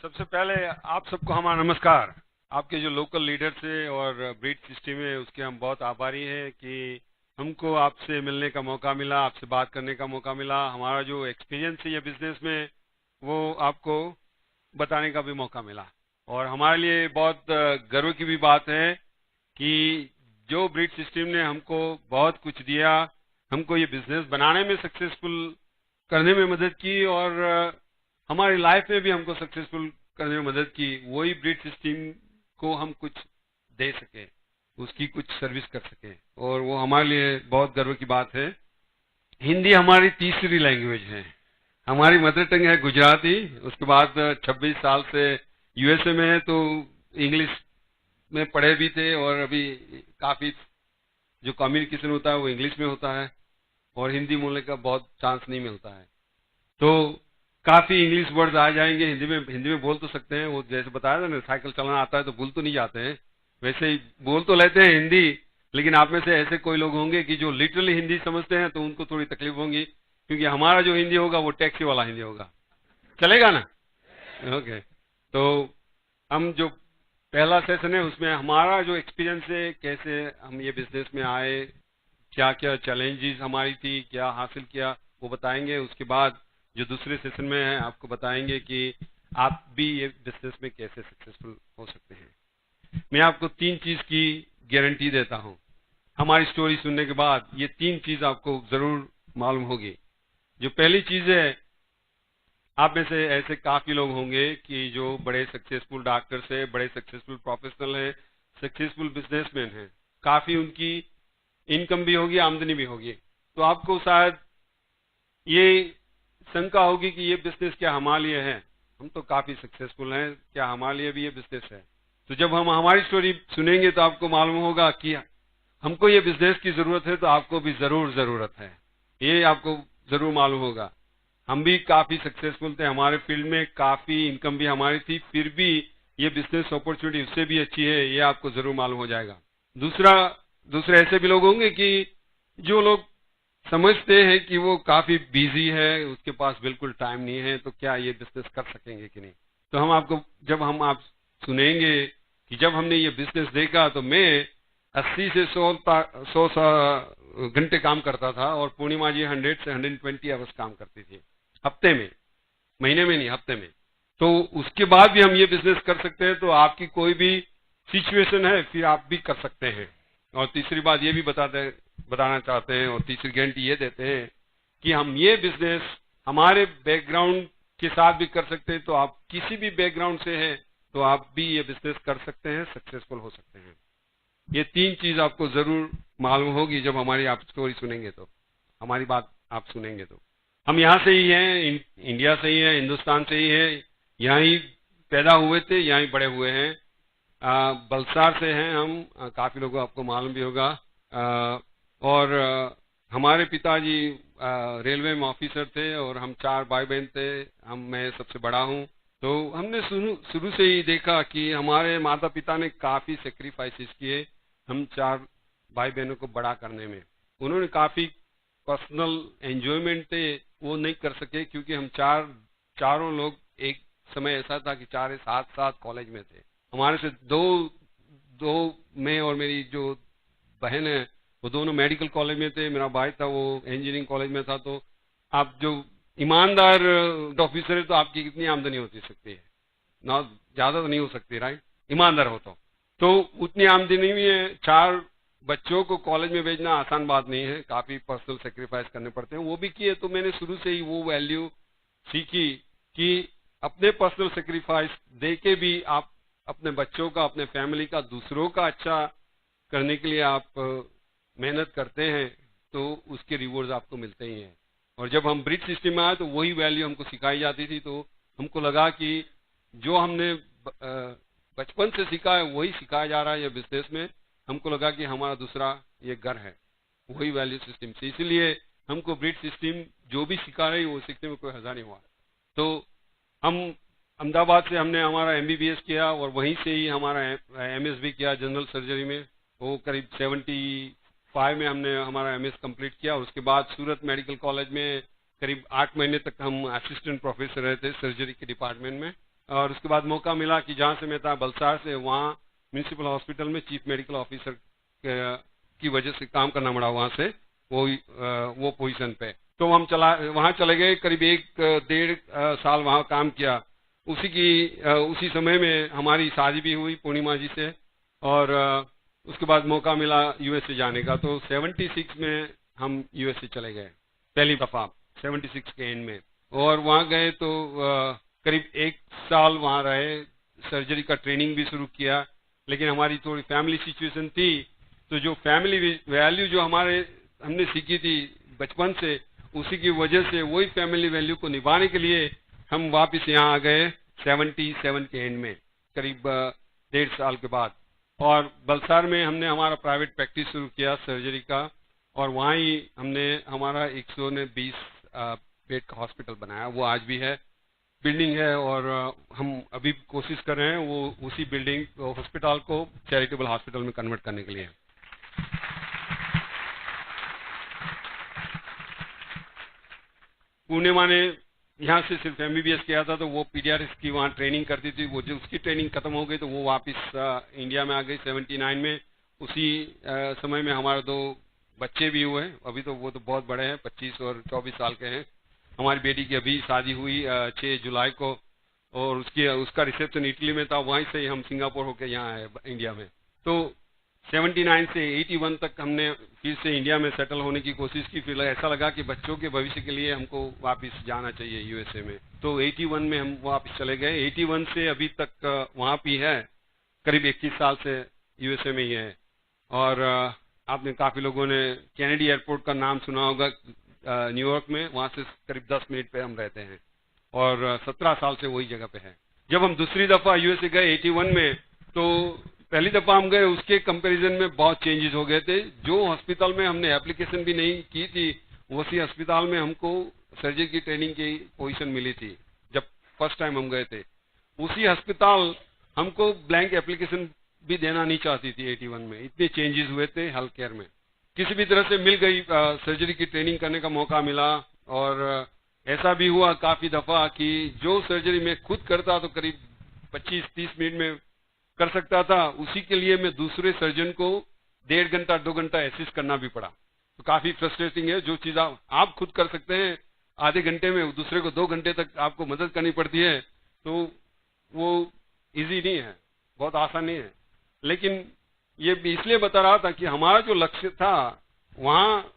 सबसे पहले आप सबको हमारा नमस्कार। आपके जो लोकल लीडर्स है और ब्रीड सिस्टम है उसके हम बहुत आभारी हैं कि हमको आपसे मिलने का मौका मिला, आपसे बात करने का मौका मिला। हमारा जो एक्सपीरियंस है ये बिजनेस में वो आपको बताने का भी मौका मिला। और हमारे लिए बहुत गर्व की भी बात है कि जो ब्रीड सिस्टम ने हमको बहुत कुछ दिया, हमको ये बिजनेस बनाने में सक्सेसफुल करने में मदद की और हमारी लाइफ में भी हमको सक्सेसफुल करने में मदद की। वही ब्रीड सिस्टम को हम कुछ दे सके, उसकी कुछ सर्विस कर सके, और वो हमारे लिए बहुत गर्व की बात है। हिंदी हमारी तीसरी लैंग्वेज है। हमारी मदर टंग है गुजराती। उसके बाद 26 साल से यूएसए में है, तो इंग्लिश में पढ़े भी थे और अभी काफी जो कम्युनिकेशन होता है वो इंग्लिश में होता है और हिंदी बोलने का बहुत चांस नहीं मिलता है। तो काफी इंग्लिश वर्ड्स आ जाएंगे। हिंदी में बोल तो सकते हैं, वो जैसे बताया था ना, साइकिल चलाना आता है तो भूल तो नहीं जाते हैं, वैसे ही बोल तो लेते हैं हिंदी। लेकिन आप में से ऐसे कोई लोग होंगे कि जो लिटरली हिंदी समझते हैं, तो उनको थोड़ी तकलीफ होगी, क्योंकि हमारा जो हिंदी होगा वो टैक्सी वाला हिंदी होगा। चलेगा ना? ओके। तो हम जो पहला सेशन है उसमें हमारा जो एक्सपीरियंस है, कैसे हम ये बिजनेस में आए, क्या क्या चैलेंजेस हमारी थी, क्या हासिल किया, वो बताएंगे। उसके बाद जो दूसरे सेशन में है आपको बताएंगे कि आप भी ये बिजनेस में कैसे सक्सेसफुल हो सकते हैं। मैं आपको 3 चीज की गारंटी देता हूं। हमारी स्टोरी सुनने के बाद ये 3 चीज आपको जरूर मालूम होगी। जो पहली चीज है, आप में से ऐसे काफी लोग होंगे कि जो बड़े सक्सेसफुल डॉक्टर्स है, बड़े सक्सेसफुल प्रोफेशनल है, सक्सेसफुल बिजनेसमैन है, काफी उनकी इनकम भी होगी, आमदनी भी होगी। तो आपको शायद ये शंका होगी कि ये बिजनेस क्या हमारे लिए है? हम तो काफी सक्सेसफुल हैं, क्या हमारे लिए भी ये बिजनेस है? तो जब हम हमारी स्टोरी सुनेंगे तो आपको मालूम होगा कि हमको ये बिजनेस की जरूरत है, तो आपको भी जरूर जरूरत है, ये आपको जरूर मालूम होगा। हम भी काफी सक्सेसफुल थे, हमारे फील्ड में काफी इनकम भी हमारी थी, फिर भी ये बिजनेस अपॉर्चुनिटी उससे भी अच्छी है, ये आपको जरूर मालूम हो जाएगा। दूसरे ऐसे भी लोग होंगे कि जो लोग समझते हैं कि वो काफी बिजी है, उसके पास बिल्कुल टाइम नहीं है, तो क्या ये बिजनेस कर सकेंगे कि नहीं। तो हम आपको जब हम आप सुनेंगे कि जब हमने ये बिजनेस देखा, तो मैं 80 से 100 घंटे काम करता था और पूर्णिमा जी 100 से 120 आवर्स काम करती थी हफ्ते में, महीने में नहीं, हफ्ते में। तो उसके बाद भी हम ये बिजनेस कर सकते हैं, तो आपकी कोई भी सिचुएशन है फिर आप भी कर सकते हैं। और तीसरी बात ये भी बताना चाहते हैं और तीसरी गारंटी ये देते हैं कि हम ये बिजनेस हमारे बैकग्राउंड के साथ भी कर सकते हैं। तो आप किसी भी बैकग्राउंड से हैं तो आप भी ये बिजनेस कर सकते हैं, सक्सेसफुल हो सकते हैं। ये 3 चीज आपको जरूर मालूम होगी जब हमारी आप स्टोरी सुनेंगे, तो हमारी बात आप सुनेंगे। तो हम यहाँ से ही हैं, इंडिया से ही हैं, हिंदुस्तान से ही हैं, यहाँ ही पैदा हुए थे, यहाँ ही बड़े हुए हैं। बलसार से हैं हम, काफी लोगों को आपको मालूम भी होगा। और हमारे पिताजी रेलवे में ऑफिसर थे और हम 4 भाई बहन थे, मैं सबसे बड़ा हूँ। तो हमने शुरू से ही देखा कि हमारे माता पिता ने काफी सेक्रीफाइसेस किए हम 4 भाई बहनों को बड़ा करने में। उन्होंने काफी पर्सनल एंजॉयमेंट थे वो नहीं कर सके, क्योंकि हम चारों लोग, एक समय ऐसा था कि 4 साथ साथ कॉलेज में थे। हमारे से दो मैं और मेरी जो बहन है वो दोनों मेडिकल कॉलेज में थे, मेरा भाई था वो इंजीनियरिंग कॉलेज में था। तो आप जो ईमानदार ऑफिसर है तो आपकी कितनी आमदनी होती सकती है ना? ज्यादा तो नहीं हो सकती, राइट? ईमानदार हो तो उतनी आमदनी में है। 4 बच्चों को कॉलेज में भेजना आसान बात नहीं है, काफी पर्सनल सेक्रीफाइस करने पड़ते हैं, वो भी किए। तो मैंने शुरू से ही वो वैल्यू सीखी कि अपने पर्सनल सेक्रीफाइस दे के भी आप अपने बच्चों का, अपने फैमिली का, दूसरों का अच्छा करने के लिए आप मेहनत करते हैं तो उसके रिवॉर्ड्स आपको मिलते ही हैं। और जब हम ब्रिज सिस्टम में आए तो वही वैल्यू हमको सिखाई जाती थी। तो हमको लगा कि जो हमने बचपन से सीखा है वही सिखाया जा रहा है ये बिजनेस में। हमको लगा कि हमारा दूसरा ये घर है, वही वैल्यू सिस्टम से, इसीलिए हमको ब्रिज सिस्टम जो भी सिखा रही है वो सीखने में कोई हर्जा नहीं हुआ। तो हम अहमदाबाद से हमने हमारा एमबीबीएस किया और वहीं से ही हमारा एमएस भी किया जनरल सर्जरी में। वो करीब 75 में हमने हमारा एमएस कंप्लीट किया। उसके बाद सूरत मेडिकल कॉलेज में करीब 8 महीने तक हम असिस्टेंट प्रोफेसर रहे थे सर्जरी के डिपार्टमेंट में। और उसके बाद मौका मिला कि जहाँ से मैं था बलसाड़ से, वहाँ म्यूनिसिपल हॉस्पिटल में चीफ मेडिकल ऑफिसर की वजह से काम करना पड़ा वहाँ से, वो पोजीशन पे। तो हम वहाँ चले गए, करीब 1-1.5 साल वहाँ काम किया। उसी समय में हमारी शादी भी हुई पूर्णिमा जी से, और उसके बाद मौका मिला यूएसए जाने का। तो 76 में हम यूएसए चले गए पहली दफा, 76 के एंड में। और वहाँ गए तो करीब 1 साल वहाँ रहे, सर्जरी का ट्रेनिंग भी शुरू किया। लेकिन हमारी थोड़ी फैमिली सिचुएशन थी, तो जो फैमिली वैल्यू जो हमने सीखी थी बचपन से, उसी की वजह से वही फैमिली वैल्यू को निभाने के लिए हम वापस यहाँ आ गए 77 के एंड में, करीब 1.5 साल के बाद। और बलसाड़ में हमने हमारा प्राइवेट प्रैक्टिस शुरू किया सर्जरी का, और वहाँ ही हमने हमारा 120 बेड का हॉस्पिटल बनाया। वो आज भी है, बिल्डिंग है, और हम अभी कोशिश कर रहे हैं वो उसी बिल्डिंग हॉस्पिटल को चैरिटेबल हॉस्पिटल में कन्वर्ट करने के लिए। पूर्णिमा ने यहाँ से सिर्फ एमबीबीएस किया था, तो वो पीडियाट्रिक्स की वहाँ ट्रेनिंग करती थी। वो जो उसकी ट्रेनिंग खत्म हो गई तो वो वापस इंडिया में आ गई 79 में। उसी समय में हमारे 2 बच्चे भी हुए। अभी तो वो तो बहुत बड़े हैं, 25 और 24 साल के हैं। हमारी बेटी की अभी शादी हुई 6 जुलाई को, और उसका रिसेप्शन इटली में था। वहीं से हम सिंगापुर होकर यहाँ आए इंडिया में। तो 79 से 81 तक हमने फिर से इंडिया में सेटल होने की कोशिश की। फिर ऐसा लगा कि बच्चों के भविष्य के लिए हमको वापस जाना चाहिए यूएसए में। तो 81 में हम वापस चले गए। 81 से अभी तक वहाँ भी है, करीब 21 साल से यूएसए में ही है। और आपने काफी लोगों ने कैनेडी एयरपोर्ट का नाम सुना होगा, न्यूयॉर्क में। वहाँ से करीब 10 मिनट पे हम रहते हैं, और 17 साल से वही जगह पे है। जब हम दूसरी दफा यूएसए गए 81 में, तो पहली दफा हम गए उसके कंपैरिजन में बहुत चेंजेस हो गए थे। जो हॉस्पिटल में हमने एप्लीकेशन भी नहीं की थी, उसी अस्पताल में हमको सर्जरी की ट्रेनिंग की पोजीशन मिली थी जब फर्स्ट टाइम हम गए थे। उसी अस्पताल हमको ब्लैंक एप्लीकेशन भी देना नहीं चाहती थी 81 में। इतने चेंजेस हुए थे हेल्थ केयर में। किसी भी तरह से मिल गई, सर्जरी की ट्रेनिंग करने का मौका मिला। और ऐसा भी हुआ काफी दफा कि जो सर्जरी मैं खुद करता तो करीब 25-30 मिनट में कर सकता था, उसी के लिए मैं दूसरे सर्जन को 1.5 घंटा 2 घंटा असिस्ट करना भी पड़ा। तो काफी फ्रस्ट्रेटिंग है। जो चीज आप खुद कर सकते हैं आधे घंटे में, दूसरे को 2 घंटे तक आपको मदद करनी पड़ती है, तो वो इजी नहीं है, बहुत आसान नहीं है। लेकिन ये भी इसलिए बता रहा था कि हमारा जो लक्ष्य था वहाँ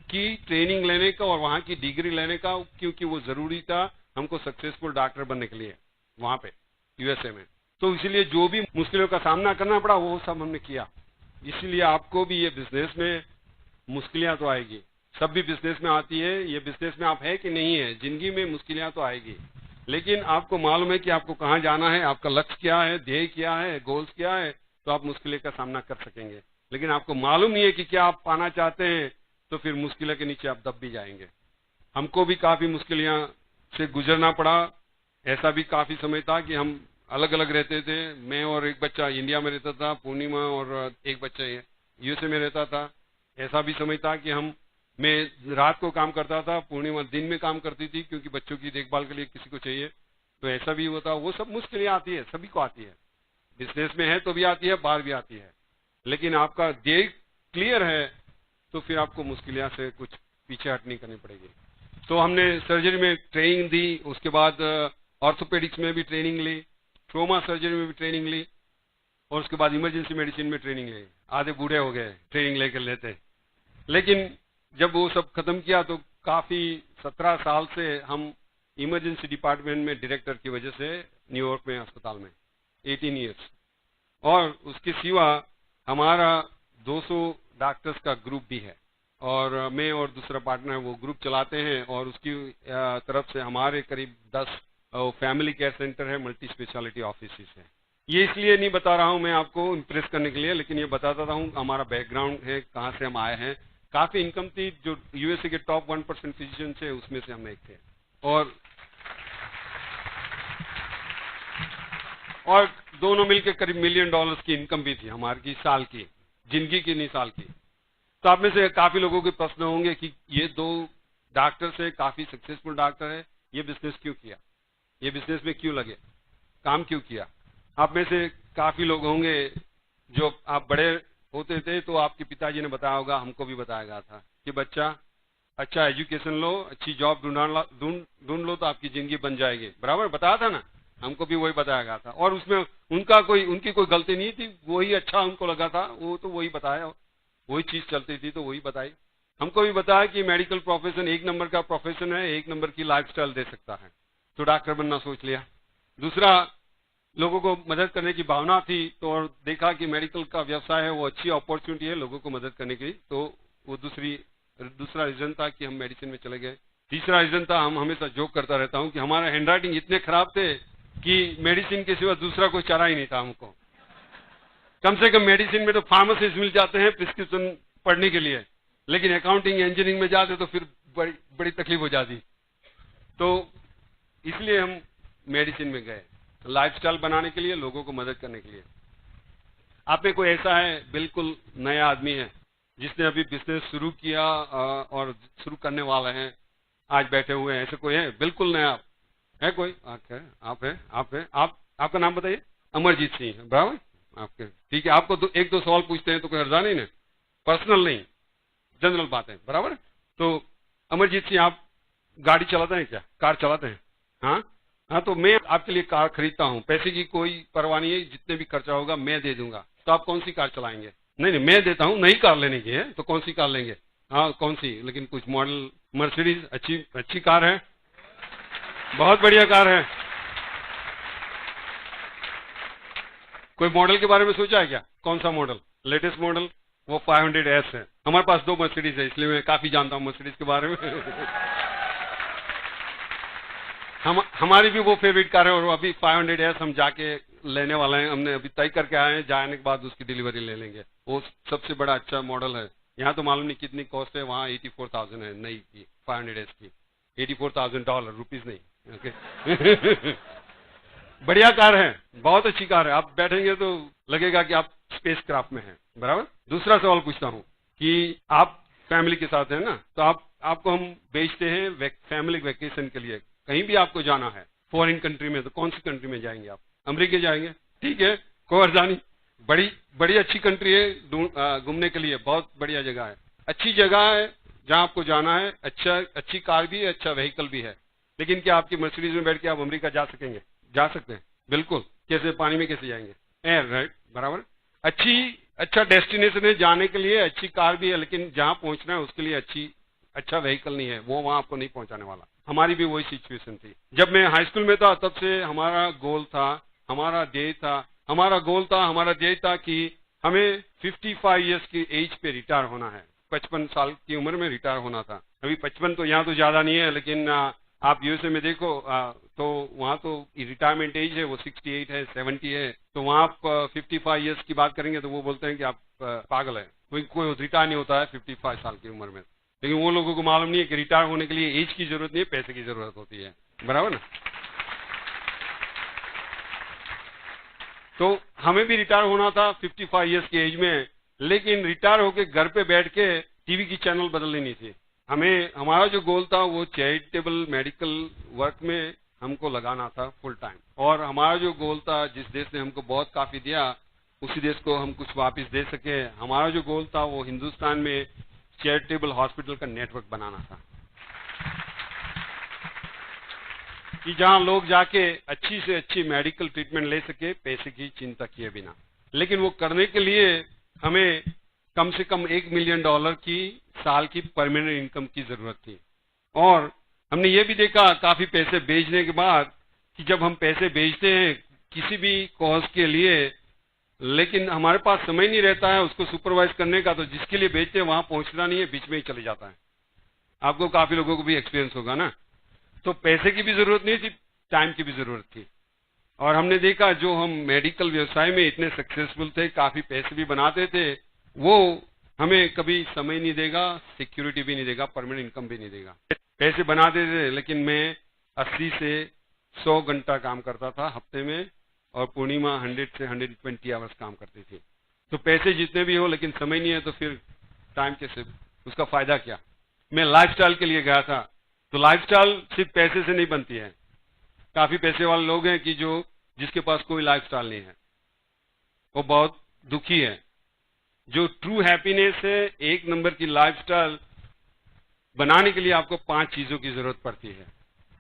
की ट्रेनिंग लेने का और वहाँ की डिग्री लेने का, क्योंकि वो जरूरी था हमको सक्सेसफुल डॉक्टर बनने के लिए वहाँ पे यूएसए में। तो इसलिए जो भी मुश्किलों का सामना करना पड़ा वो सब हमने किया। इसीलिए आपको भी ये बिजनेस में मुश्किलें तो आएगी, सब भी बिजनेस में आती है। ये बिजनेस में आप है कि नहीं है, जिंदगी में मुश्किलें तो आएगी। लेकिन आपको मालूम है कि आपको कहाँ जाना है, आपका लक्ष्य क्या है, ध्येय क्या है, गोल्स क्या है, तो आप मुश्किलें का सामना कर सकेंगे। लेकिन आपको मालूम नहीं है कि क्या आप पाना चाहते हैं, तो फिर मुश्किलों के नीचे आप दब भी जाएंगे। हमको भी काफी मुश्किलों से गुजरना पड़ा। ऐसा भी काफी समय था कि हम अलग अलग रहते थे। मैं और एक बच्चा इंडिया में रहता था, पूर्णिमा और एक बच्चा यूएसए में रहता था। ऐसा भी समय था कि मैं रात को काम करता था, पूर्णिमा दिन में काम करती थी, क्योंकि बच्चों की देखभाल के लिए किसी को चाहिए। तो ऐसा भी होता। वो सब मुश्किलें आती है, सभी को आती है। बिजनेस में है तो भी आती है, बाहर भी आती है। लेकिन आपका ध्येय क्लियर है तो फिर आपको मुश्किलें से कुछ पीछे हट नहीं करनी पड़ेगी। तो हमने सर्जरी में ट्रेनिंग दी, उसके बाद ऑर्थोपेडिक्स में भी ट्रेनिंग ली, ट्रोमा सर्जरी में भी ट्रेनिंग ली, और उसके बाद इमरजेंसी मेडिसिन में ट्रेनिंग ली। आधे बूढ़े हो गए ट्रेनिंग लेकर लेते। लेकिन जब वो सब खत्म किया तो काफी 17 साल से हम इमरजेंसी डिपार्टमेंट में डायरेक्टर की वजह से न्यूयॉर्क में अस्पताल में 18 ईयर्स। और उसके सिवा हमारा 200 डॉक्टर्स का ग्रुप भी है, और मैं और दूसरा पार्टनर वो ग्रुप चलाते हैं। और उसकी तरफ से हमारे करीब 10 फैमिली केयर सेंटर है, मल्टी स्पेशलिटी ऑफिस है। ये इसलिए नहीं बता रहा हूँ मैं आपको इम्प्रेस करने के लिए, लेकिन ये बताता हूँ हमारा बैकग्राउंड है, कहाँ से हम आए हैं। काफी इनकम थी, जो यूएसए के टॉप 1% फिजिशियन थे उसमें से हम एक थे। और दोनों मिलकर करीब $1 मिलियन की इनकम भी थी हमारी साल की, जिंदगी की नहीं साल की। तो आप में से काफी लोगों के प्रश्न होंगे कि ये 2 डॉक्टर से काफी सक्सेसफुल डॉक्टर है, ये बिजनेस क्यों किया, ये बिजनेस में क्यों लगे। काम क्यों किया? आप में से काफी लोग होंगे जो आप बड़े होते थे तो आपके पिताजी ने बताया होगा, हमको भी बताया गया था कि बच्चा अच्छा एजुकेशन लो, अच्छी जॉब ढूंढ लो तो आपकी जिंदगी बन जाएगी। बराबर बताया था ना, हमको भी वही बताया गया था। और उसमें उनकी कोई गलती नहीं थी, वही अच्छा उनको लगा था, वो तो वही बताया, वही चीज चलती थी तो वही बताई। हमको भी बताया कि मेडिकल प्रोफेशन एक नंबर का प्रोफेशन है, एक नंबर की लाइफस्टाइल दे सकता है, तो डॉक्टर बनना सोच लिया। दूसरा, लोगों को मदद करने की भावना थी तो और देखा कि मेडिकल का व्यवसाय है वो अच्छी अपॉर्चुनिटी है लोगों को मदद करने की, तो वो दूसरा रीजन था कि हम मेडिसिन में चले गए। तीसरा रीजन था, हम हमेशा जोक करता रहता हूं कि हमारा हैंडराइटिंग इतने खराब थे कि मेडिसिन के सिवा दूसरा कोई चारा ही नहीं था हमको। कम से कम मेडिसिन में तो फार्मासिस्ट मिल जाते हैं प्रिस्क्रिप्शन पढ़ने के लिए, लेकिन अकाउंटिंग इंजीनियरिंग में जाते तो फिर बड़ी तकलीफ हो जाती। तो इसलिए हम मेडिसिन में गए, लाइफस्टाइल बनाने के लिए, लोगों को मदद करने के लिए। आप में कोई ऐसा है बिल्कुल नया आदमी है जिसने अभी बिजनेस शुरू किया और शुरू करने वाला है, आज बैठे हुए हैं, ऐसे कोई है बिल्कुल नया? है कोई? आप आपका नाम बताइए। अमरजीत सिंह, बराबर आपके, ठीक है। आपको एक दो सवाल पूछते हैं तो कोई हर्जा नहीं ना, पर्सनल नहीं, जनरल बात है, बराबर। तो अमरजीत सिंह, आप गाड़ी चलाते हैं क्या? कार चलाते हैं? हाँ हाँ, तो मैं आपके लिए कार खरीदता हूँ, पैसे की कोई परवाह नहीं है, जितने भी खर्चा होगा मैं दे दूंगा, तो आप कौन सी कार चलाएंगे? नहीं नहीं, मैं देता हूँ, नई कार लेने की है, तो कौन सी कार लेंगे? हाँ कौन सी, लेकिन कुछ मॉडल? मर्सिडीज अच्छी कार है, बहुत बढ़िया कार है। कोई मॉडल के बारे में सोचा है क्या? कौन सा मॉडल? लेटेस्ट मॉडल वो 500S है। हमारे पास 2 मर्सिडीज है, इसलिए मैं काफी जानता हूँ मर्सिडीज के बारे में। हमारी भी वो फेवरेट कार है, और अभी 500S हम जाके लेने वाले हैं, हमने अभी तय करके आए हैं, जाने के बाद उसकी डिलीवरी ले लेंगे। वो सबसे बड़ा अच्छा मॉडल है। यहाँ तो मालूम नहीं कितनी कॉस्ट है, वहाँ 84,000 है नई की 500S की, $84,000, रुपीज नहीं। ओके। बढ़िया कार है, बहुत अच्छी कार है, आप बैठेंगे तो लगेगा कि आप स्पेस क्राफ्ट में हैं, बराबर। दूसरा सवाल पूछता हूँ कि आप फैमिली के साथ हैं ना, तो आपको हम भेजते हैं फैमिली वेकेशन के लिए, कहीं भी आपको जाना है फॉरेन कंट्री में, तो कौन सी कंट्री में जाएंगे आप? अमेरिका जाएंगे? ठीक है, कोई हर्जा नहीं, बड़ी अच्छी कंट्री है घूमने के लिए, बहुत बढ़िया जगह है, अच्छी जगह है जहां आपको जाना है। अच्छी कार भी है, अच्छा व्हीकल भी है। लेकिन क्या आपकी मर्सिडीज में बैठ के आप अमेरिका जा सकेंगे? जा सकते हैं बिल्कुल। कैसे? पानी में कैसे जाएंगे? एयर, राइट, बराबर। अच्छा डेस्टिनेशन है जाने के लिए, अच्छी कार भी है, लेकिन जहां पहुंचना है उसके लिए अच्छा व्हीकल नहीं है, वो वहां आपको नहीं पहुंचाने वाला। हमारी भी वही सिचुएशन थी। जब मैं हाई स्कूल में था तब से हमारा गोल था, हमारा ध्येय था कि हमें 55 ईयर्स की एज पे रिटायर होना है, 55 साल की उम्र में रिटायर होना था। अभी 55 तो यहाँ तो ज्यादा नहीं है, लेकिन आप यूएसए में देखो तो वहाँ तो रिटायरमेंट एज है वो 68 है, 70 है, तो वहाँ आप 55 ईयर्स की बात करेंगे तो वो बोलते हैं कि आप पागल है, कोई रिटायर नहीं होता है 55 साल की उम्र में। लेकिन वो लोगों को मालूम नहीं है कि रिटायर होने के लिए एज की जरूरत नहीं है, पैसे की जरूरत होती है, बराबर ना। तो हमें भी रिटायर होना था 55 ईयर्स की एज में, लेकिन रिटायर होके घर पे बैठ के टीवी की चैनल बदलनी नहीं थी। हमारा जो गोल था वो चैरिटेबल मेडिकल वर्क में हमको लगाना था फुल टाइम, और हमारा जो गोल था, जिस देश ने हमको बहुत काफी दिया उसी देश को हम कुछ वापस दे सके। हमारा जो गोल था वो हिंदुस्तान में चैरिटेबल हॉस्पिटल का नेटवर्क बनाना था, कि जहां लोग जाके अच्छी से अच्छी मेडिकल ट्रीटमेंट ले सके पैसे की चिंता किए बिना। लेकिन वो करने के लिए हमें कम से कम $1 मिलियन की साल की परमानेंट इनकम की जरूरत थी। और हमने ये भी देखा काफी पैसे भेजने के बाद कि जब हम पैसे भेजते हैं किसी भी कॉज के लिए, लेकिन हमारे पास समय नहीं रहता है उसको सुपरवाइज करने का, तो जिसके लिए भेजते हैं वहां पहुंचना नहीं है, बीच में ही चले जाता है। आपको काफी लोगों को भी एक्सपीरियंस होगा ना। तो पैसे की भी जरूरत नहीं थी, टाइम की भी जरूरत थी। और हमने देखा जो हम मेडिकल व्यवसाय में इतने सक्सेसफुल थे, काफी पैसे भी बनाते थे, वो हमें कभी समय नहीं देगा, सिक्योरिटी भी नहीं देगा, परमानेंट इनकम भी नहीं देगा। पैसे बनाते थे, लेकिन मैं 80 से 100 घंटा काम करता था हफ्ते में, और पूर्णिमा 100 से 120 आवर्स काम करती थी। तो पैसे जितने भी हो लेकिन समय नहीं है, तो फिर टाइम कैसे, उसका फायदा क्या? मैं लाइफस्टाइल के लिए गया था, तो लाइफस्टाइल सिर्फ पैसे से नहीं बनती है। काफी पैसे वाले लोग हैं कि जो जिसके पास कोई लाइफस्टाइल नहीं है, वो बहुत दुखी है। जो ट्रू हैप्पीनेस है, एक नंबर की लाइफस्टाइल बनाने के लिए आपको 5 चीजों की जरूरत पड़ती है।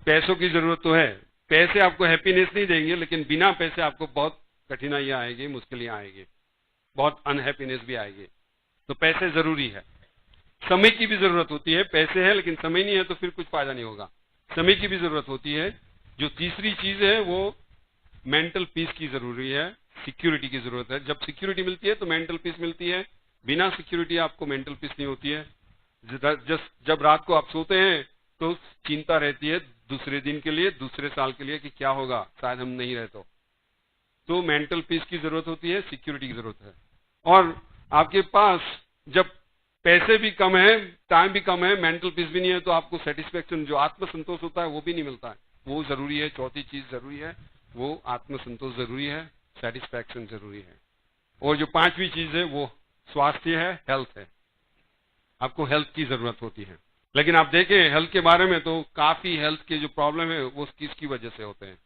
पैसों की जरूरत तो है, पैसे आपको हैप्पीनेस नहीं देंगे, लेकिन बिना पैसे आपको बहुत कठिनाइयां आएगी, मुश्किलें आएगी, बहुत अनहैप्पीनेस भी आएगी। तो पैसे जरूरी है। समय की भी जरूरत होती है। पैसे है लेकिन समय नहीं है तो फिर कुछ फायदा नहीं होगा। समय की भी जरूरत होती है। जो तीसरी चीज है वो मेंटल पीस की जरूरी है, सिक्योरिटी की जरूरत है। जब सिक्योरिटी मिलती है तो मेंटल पीस मिलती है। बिना सिक्योरिटी आपको मेंटल पीस नहीं होती है। जब रात को आप सोते हैं तो चिंता रहती है दूसरे दिन के लिए, दूसरे साल के लिए कि क्या होगा, शायद हम नहीं रहे तो मेंटल पीस की जरूरत होती है, सिक्योरिटी की जरूरत है। और आपके पास जब पैसे भी कम है, टाइम भी कम है, मेंटल पीस भी नहीं है, तो आपको सेटिस्फेक्शन, जो आत्मसंतोष होता है, वो भी नहीं मिलता है। वो जरूरी है। चौथी चीज जरूरी है, वो आत्मसंतोष जरूरी है, सेटिस्फैक्शन जरूरी है। और जो 5वीं चीज है वो स्वास्थ्य है, हेल्थ है। आपको हेल्थ की जरूरत होती है। लेकिन आप देखें हेल्थ के बारे में तो काफी हेल्थ के जो प्रॉब्लम है वो किसकी वजह से होते हैं?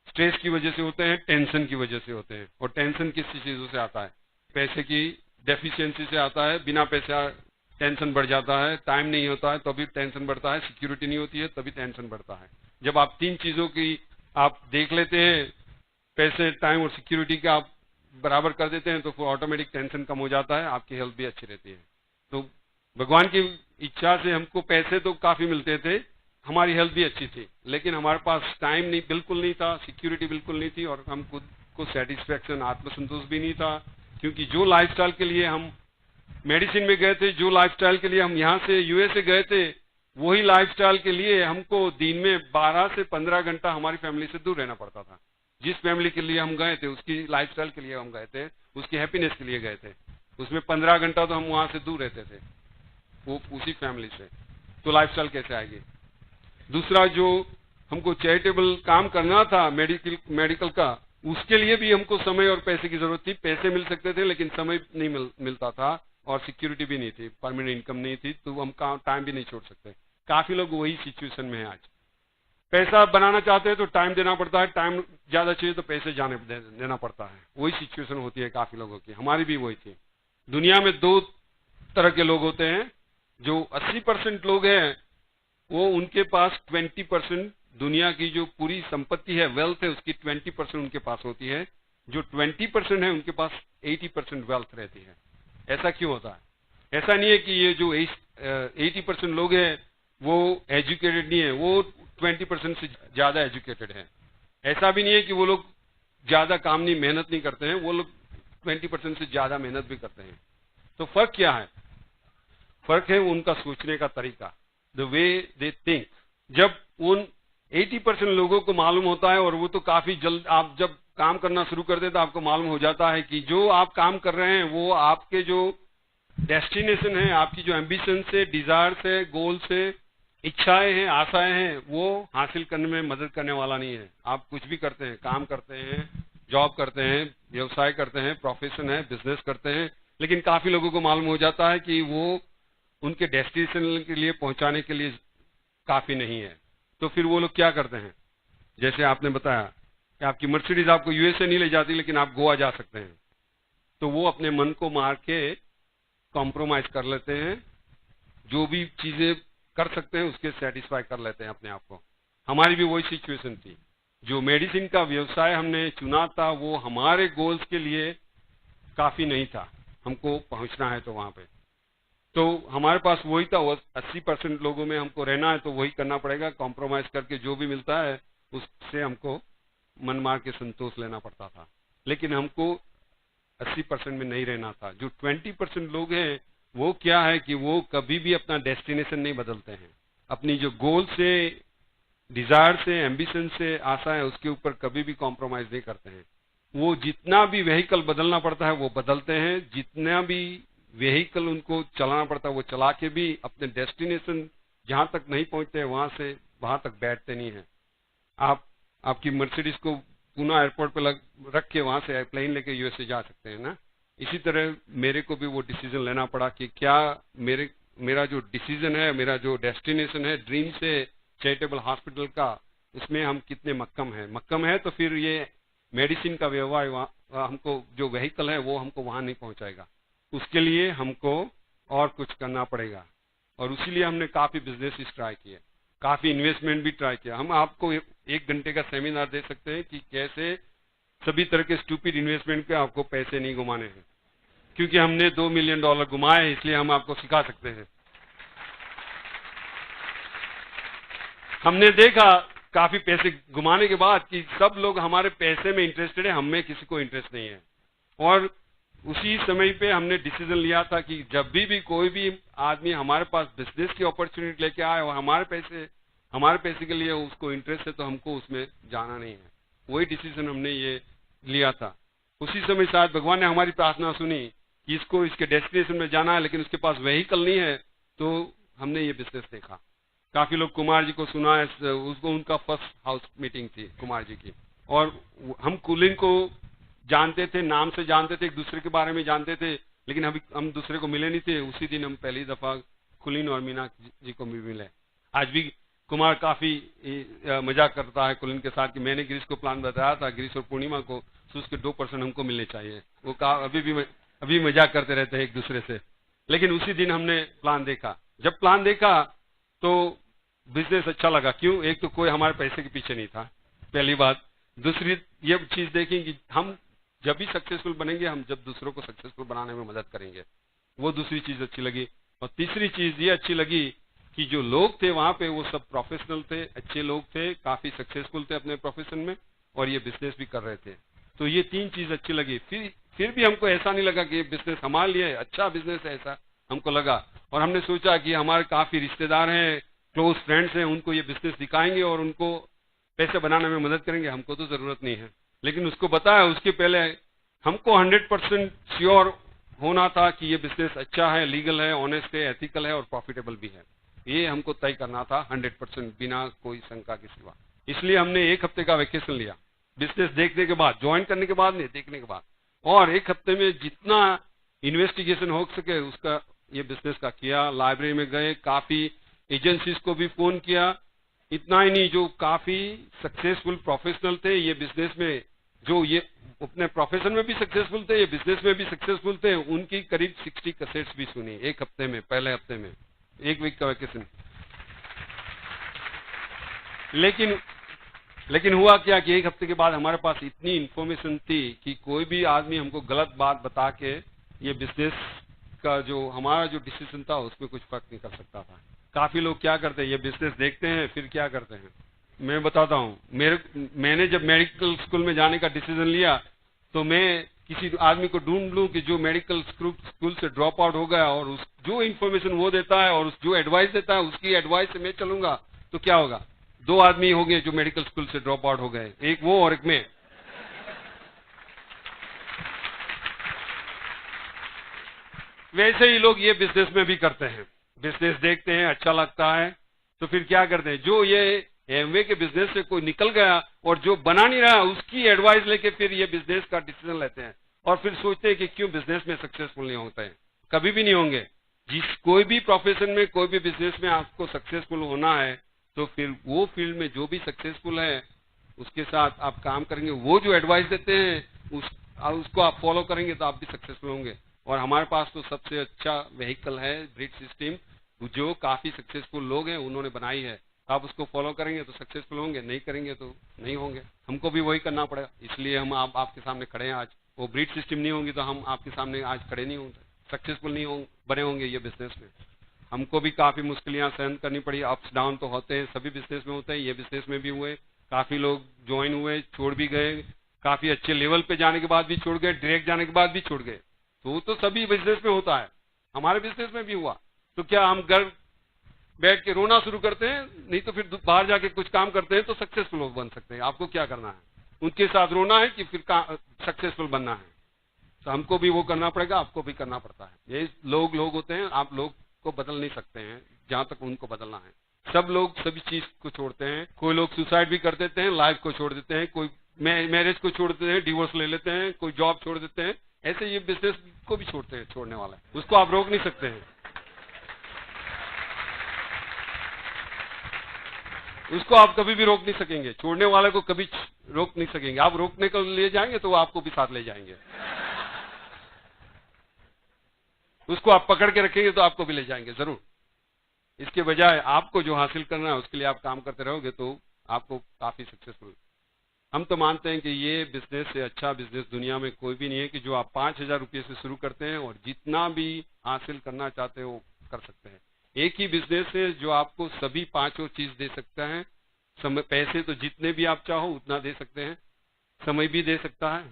स्ट्रेस की वजह से होते हैं, टेंशन की वजह से होते हैं। और टेंशन किस चीजों से आता है? पैसे की डेफिशिएंसी से आता है। बिना पैसा टेंशन बढ़ जाता है। टाइम नहीं होता है तभी टेंशन बढ़ता है। सिक्योरिटी नहीं होती है तभी टेंशन बढ़ता है। जब आप 3 चीजों की आप देख लेते हैं, पैसे, टाइम और सिक्योरिटी का आप बराबर कर देते हैं, तो फिर ऑटोमेटिक टेंशन कम हो जाता है, आपकी हेल्थ भी अच्छी रहती है। तो भगवान की इच्छा से हमको पैसे तो काफी मिलते थे, हमारी हेल्थ भी अच्छी थी, लेकिन हमारे पास टाइम नहीं, बिल्कुल नहीं था, सिक्योरिटी बिल्कुल नहीं थी, और हम खुद को सेटिस्फेक्शन, आत्मसंतोष भी नहीं था। क्योंकि जो लाइफस्टाइल के लिए हम मेडिसिन में गए थे, जो लाइफस्टाइल के लिए हम यहाँ से यूएसए गए थे, वही लाइफस्टाइल के लिए हमको दिन में 12 से 15 घंटा हमारी फैमिली से दूर रहना पड़ता था। जिस फैमिली के लिए हम गए थे, उसकी लाइफस्टाइल के लिए हम गए थे, उसकी हैप्पीनेस के लिए गए थे, उसमें 15 घंटा तो हम वहां से दूर रहते थे, वो उसी फैमिली से। तो लाइफस्टाइल कैसे आएगी? दूसरा, जो हमको चैरिटेबल काम करना था मेडिकल का, उसके लिए भी हमको समय और पैसे की जरूरत थी। पैसे मिल सकते थे लेकिन समय नहीं मिलता था, और सिक्योरिटी भी नहीं थी, परमानेंट इनकम नहीं थी, तो हम टाइम भी नहीं छोड़ सकते। काफी लोग वही सिचुएशन में है आज। पैसा बनाना चाहते हैं तो टाइम देना पड़ता है, टाइम ज्यादा चाहिए तो पैसे देना पड़ता है। वही सिचुएशन होती है काफी लोगों की, हमारी भी वही थी। दुनिया में 2 तरह के लोग होते हैं। जो 80% लोग हैं, वो उनके पास 20%, दुनिया की जो पूरी संपत्ति है, वेल्थ है, उसकी 20% उनके पास होती है। जो 20% है उनके पास 80% वेल्थ रहती है। ऐसा क्यों होता है? ऐसा नहीं है कि ये जो 80% लोग हैं वो एजुकेटेड नहीं है, वो 20% से ज्यादा एजुकेटेड है। ऐसा भी नहीं है कि वो लोग ज्यादा काम नहीं, मेहनत नहीं करते हैं, वो लोग 20% से ज्यादा मेहनत भी करते हैं। तो फर्क क्या है? फर्क है उनका सोचने का तरीका, द वे दे थिंक। जब उन 80% लोगों को मालूम होता है, और वो तो काफी जल्द, आप जब काम करना शुरू कर देते तो आपको मालूम हो जाता है कि जो आप काम कर रहे हैं वो आपके जो डेस्टिनेशन है, आपकी जो एम्बिशन से, डिजायर से, गोल से, इच्छाएं हैं, आशाएं हैं, वो हासिल करने में मदद करने वाला नहीं है। आप कुछ भी करते हैं, काम करते हैं, जॉब करते हैं, व्यवसाय करते हैं, प्रोफेशन है, बिजनेस करते हैं, लेकिन काफी लोगों को मालूम हो जाता है कि वो उनके डेस्टिनेशन के लिए पहुंचाने के लिए काफी नहीं है। तो फिर वो लोग क्या करते हैं? जैसे आपने बताया कि आपकी मर्सिडीज आपको यूएसए नहीं ले जाती, लेकिन आप गोवा जा सकते हैं, तो वो अपने मन को मार के कॉम्प्रोमाइज कर लेते हैं, जो भी चीजें कर सकते हैं उसके सेटिस्फाई कर लेते हैं अपने आप को। हमारी भी वही सिचुएशन थी। जो मेडिसिन का व्यवसाय हमने चुना था वो हमारे गोल्स के लिए काफी नहीं था, हमको पहुंचना है तो वहां पे। तो हमारे पास वही था, 80% लोगों में हमको रहना है तो वही करना पड़ेगा, कॉम्प्रोमाइज करके जो भी मिलता है उससे हमको मन मार के संतोष लेना पड़ता था। लेकिन हमको 80% में नहीं रहना था। जो 20% लोग हैं वो क्या है कि वो कभी भी अपना डेस्टिनेशन नहीं बदलते हैं, अपनी जो गोल से, डिजायर से, एम्बिशन से, आशा है, उसके ऊपर कभी भी कॉम्प्रोमाइज नहीं करते हैं। वो जितना भी व्हीकल बदलना पड़ता है वो बदलते हैं, जितना भी व्हीकल उनको चलाना पड़ता है वो चला के भी अपने डेस्टिनेशन जहां तक नहीं पहुंचते वहां तक बैठते नहीं है। आप आपकी मर्सिडीज को पुणे एयरपोर्ट पे रख के वहां से प्लेन लेके यूएसए जा सकते हैं ना। इसी तरह मेरे को भी वो डिसीजन लेना पड़ा कि क्या मेरा जो डिसीजन है, मेरा जो डेस्टिनेशन है, ड्रीम से चैरिटेबल हॉस्पिटल का, उसमें हम कितने मक्कम है तो फिर ये मेडिसिन का व्यवहार हमको जो व्हीकल है वो हमको वहां नहीं पहुंचाएगा। उसके लिए हमको और कुछ करना पड़ेगा, और इसीलिए हमने काफी बिजनेस ट्राई किए, काफी इन्वेस्टमेंट भी ट्राई किया। हम आपको 1 घंटे का सेमिनार दे सकते हैं कि कैसे सभी तरह के स्टूपिड इन्वेस्टमेंट पे आपको पैसे नहीं घुमाने हैं, क्योंकि हमने $2 मिलियन घुमाए हैं, इसलिए हम आपको सिखा सकते हैं। हमने देखा काफी पैसे घुमाने के बाद कि सब लोग हमारे पैसे में इंटरेस्टेड है, हमें किसी को इंटरेस्ट नहीं है। और उसी समय पे हमने डिसीजन लिया था कि जब भी कोई भी आदमी हमारे पास बिजनेस की अपॉर्चुनिटी लेके आए और हमारे पैसे के लिए उसको इंटरेस्ट है, तो हमको उसमें जाना नहीं है। वही डिसीजन हमने ये लिया था। उसी समय शायद भगवान ने हमारी प्रार्थना सुनी कि इसको इसके डेस्टिनेशन में जाना है, लेकिन उसके पास व्हीकल नहीं है, तो हमने ये बिजनेस देखा। काफी लोग कुमार जी को सुना है, उसको उनका फर्स्ट हाउस मीटिंग थी कुमार जी की, और हम कुलीन को जानते थे, नाम से जानते थे, एक दूसरे के बारे में जानते थे, लेकिन अभी हम दूसरे को मिले नहीं थे। उसी दिन हम पहली दफा कुलीन और मीना जी को भी मिले। आज भी कुमार काफी मजाक करता है कुलीन के साथ कि मैंने गिरीश को प्लान बताया था, गिरीश और पूर्णिमा को, तो उसके 2% हमको मिलने चाहिए। वो अभी मजाक करते रहते हैं एक दूसरे से। लेकिन उसी दिन हमने प्लान देखा। जब प्लान देखा तो बिजनेस अच्छा लगा। क्यों? एक तो कोई हमारे पैसे के पीछे नहीं था, पहली बात। दूसरी ये चीज देखी कि हम जब भी सक्सेसफुल बनेंगे, हम जब दूसरों को सक्सेसफुल बनाने में मदद करेंगे, वो दूसरी चीज अच्छी लगी। और तीसरी चीज ये अच्छी लगी कि जो लोग थे वहां पे वो सब प्रोफेशनल थे, अच्छे लोग थे, काफी सक्सेसफुल थे अपने प्रोफेशन में, और ये बिजनेस भी कर रहे थे। तो ये 3 चीज अच्छी लगी। फिर भी हमको ऐसा नहीं लगा कि ये बिजनेस हमारे लिए अच्छा बिजनेस है, ऐसा हमको लगा। और हमने सोचा कि हमारे काफी रिश्तेदार हैं, क्लोज फ्रेंड्स हैं, उनको ये बिजनेस दिखाएंगे और उनको पैसे बनाने में मदद करेंगे। हमको तो जरूरत नहीं है, लेकिन उसको बताया उसके पहले हमको 100% श्योर होना था कि ये बिजनेस अच्छा है, लीगल है, ऑनेस्ट है, एथिकल है और प्रॉफिटेबल भी है। ये हमको तय करना था 100%, बिना कोई शंका के सिवा। इसलिए हमने 1 हफ्ते का वेकेशन लिया, बिजनेस देखने के बाद, ज्वाइन करने के बाद नहीं, देखने के बाद। और 1 हफ्ते में जितना इन्वेस्टिगेशन हो सके उसका ये बिजनेस का किया। लाइब्रेरी में गए, काफी एजेंसीज को भी फोन किया। इतना ही नहीं, जो काफी सक्सेसफुल प्रोफेशनल थे ये बिजनेस में, जो ये अपने प्रोफेशन में भी सक्सेसफुल थे, ये बिजनेस में भी सक्सेसफुल थे, उनकी करीब 60 कैसेट्स भी सुनी 1 हफ्ते में, पहले हफ्ते में, 1 वीक का वैकेशन। लेकिन हुआ क्या कि 1 हफ्ते के बाद हमारे पास इतनी इंफॉर्मेशन थी कि कोई भी आदमी हमको गलत बात बता के ये बिजनेस का जो हमारा जो डिसीजन था उसमें कुछ फर्क नहीं कर सकता था। काफी लोग क्या करते हैं, ये बिजनेस देखते हैं, फिर क्या करते हैं मैं बताता हूँ। मैंने जब मेडिकल स्कूल में जाने का डिसीजन लिया, तो मैं किसी आदमी को ढूंढ लूं कि जो मेडिकल स्कूल से ड्रॉप आउट हो गया, और जो इन्फॉर्मेशन वो देता है और जो एडवाइस देता है उसकी एडवाइस से मैं चलूंगा, तो क्या होगा? 2 आदमी हो गए जो मेडिकल स्कूल से ड्रॉप आउट हो गए, एक वो और एक मैं। वैसे ही लोग ये बिजनेस में भी करते हैं। बिजनेस देखते हैं, अच्छा लगता है, तो फिर क्या करते हैं, जो ये एमवे के बिजनेस से कोई निकल गया और जो बना नहीं रहा उसकी एडवाइस लेके फिर ये बिजनेस का डिसीजन लेते हैं, और फिर सोचते हैं कि क्यों बिजनेस में सक्सेसफुल नहीं होते हैं। कभी भी नहीं होंगे। कोई भी प्रोफेशन में, कोई भी बिजनेस में आपको सक्सेसफुल होना है, तो फिर वो फील्ड में जो भी सक्सेसफुल है उसके साथ आप काम करेंगे। वो जो एडवाइस देते हैं उसको आप फॉलो करेंगे तो आप भी सक्सेसफुल होंगे। और हमारे पास तो सबसे अच्छा व्हीकल है ब्रिज सिस्टम, जो काफी सक्सेसफुल लोग हैं उन्होंने बनाई है। आप उसको फॉलो करेंगे तो सक्सेसफुल होंगे, नहीं करेंगे तो नहीं होंगे। हमको भी वही करना पड़ेगा, इसलिए हम आपके सामने खड़े हैं आज। वो ब्रिज सिस्टम नहीं होंगी तो हम आपके सामने आज खड़े नहीं होंगे, सक्सेसफुल नहीं बने होंगे ये बिजनेस में। हमको भी काफी मुश्किलें सहन करनी पड़ी, अप्स डाउन तो होते हैं, सभी बिजनेस में होते हैं, ये बिजनेस में भी हुए। काफी लोग ज्वाइन हुए, छोड़ भी गए, काफी अच्छे लेवल पे जाने के बाद भी छोड़ गए, डायरेक्ट जाने के बाद भी छोड़ गए। तो सभी बिजनेस में होता है, हमारे बिजनेस में भी हुआ। तो क्या हम घर बैठ के रोना शुरू करते हैं? नहीं, तो फिर बाहर जाके कुछ काम करते हैं तो सक्सेसफुल बन सकते हैं। आपको क्या करना है, उनके साथ रोना है कि फिर सक्सेसफुल बनना है? तो हमको भी वो करना पड़ेगा, आपको भी करना पड़ता है। ये लोग होते हैं, आप लोग को बदल नहीं सकते हैं जहां तक उनको बदलना है। सब लोग सभी चीज को छोड़ते हैं। कोई लोग सुसाइड भी कर देते हैं, लाइफ को छोड़ देते हैं, कोई मैरिज को छोड़ देते हैं, डिवोर्स ले लेते हैं, कोई जॉब छोड़ देते हैं। ऐसे ये बिजनेस को भी छोड़ते हैं, छोड़ने वाला है, उसको आप रोक नहीं सकते हैं। उसको आप कभी भी रोक नहीं सकेंगे, छोड़ने वाले को कभी रोक नहीं सकेंगे। आप रोकने को ले जाएंगे तो वो आपको भी साथ ले जाएंगे, उसको आप पकड़ के रखेंगे तो आपको भी ले जाएंगे जरूर। इसके बजाय आपको जो हासिल करना है उसके लिए आप काम करते रहोगे तो आपको काफी सक्सेसफुल। हम तो मानते हैं कि ये बिजनेस से अच्छा बिजनेस दुनिया में कोई भी नहीं है कि जो आप 5,000 रुपये से शुरू करते हैं और जितना भी हासिल करना चाहते हो कर सकते हैं। एक ही बिजनेस है जो आपको सभी पांचों चीज दे सकता है। समय, पैसे तो जितने भी आप चाहो उतना दे सकते हैं, समय भी दे सकता है,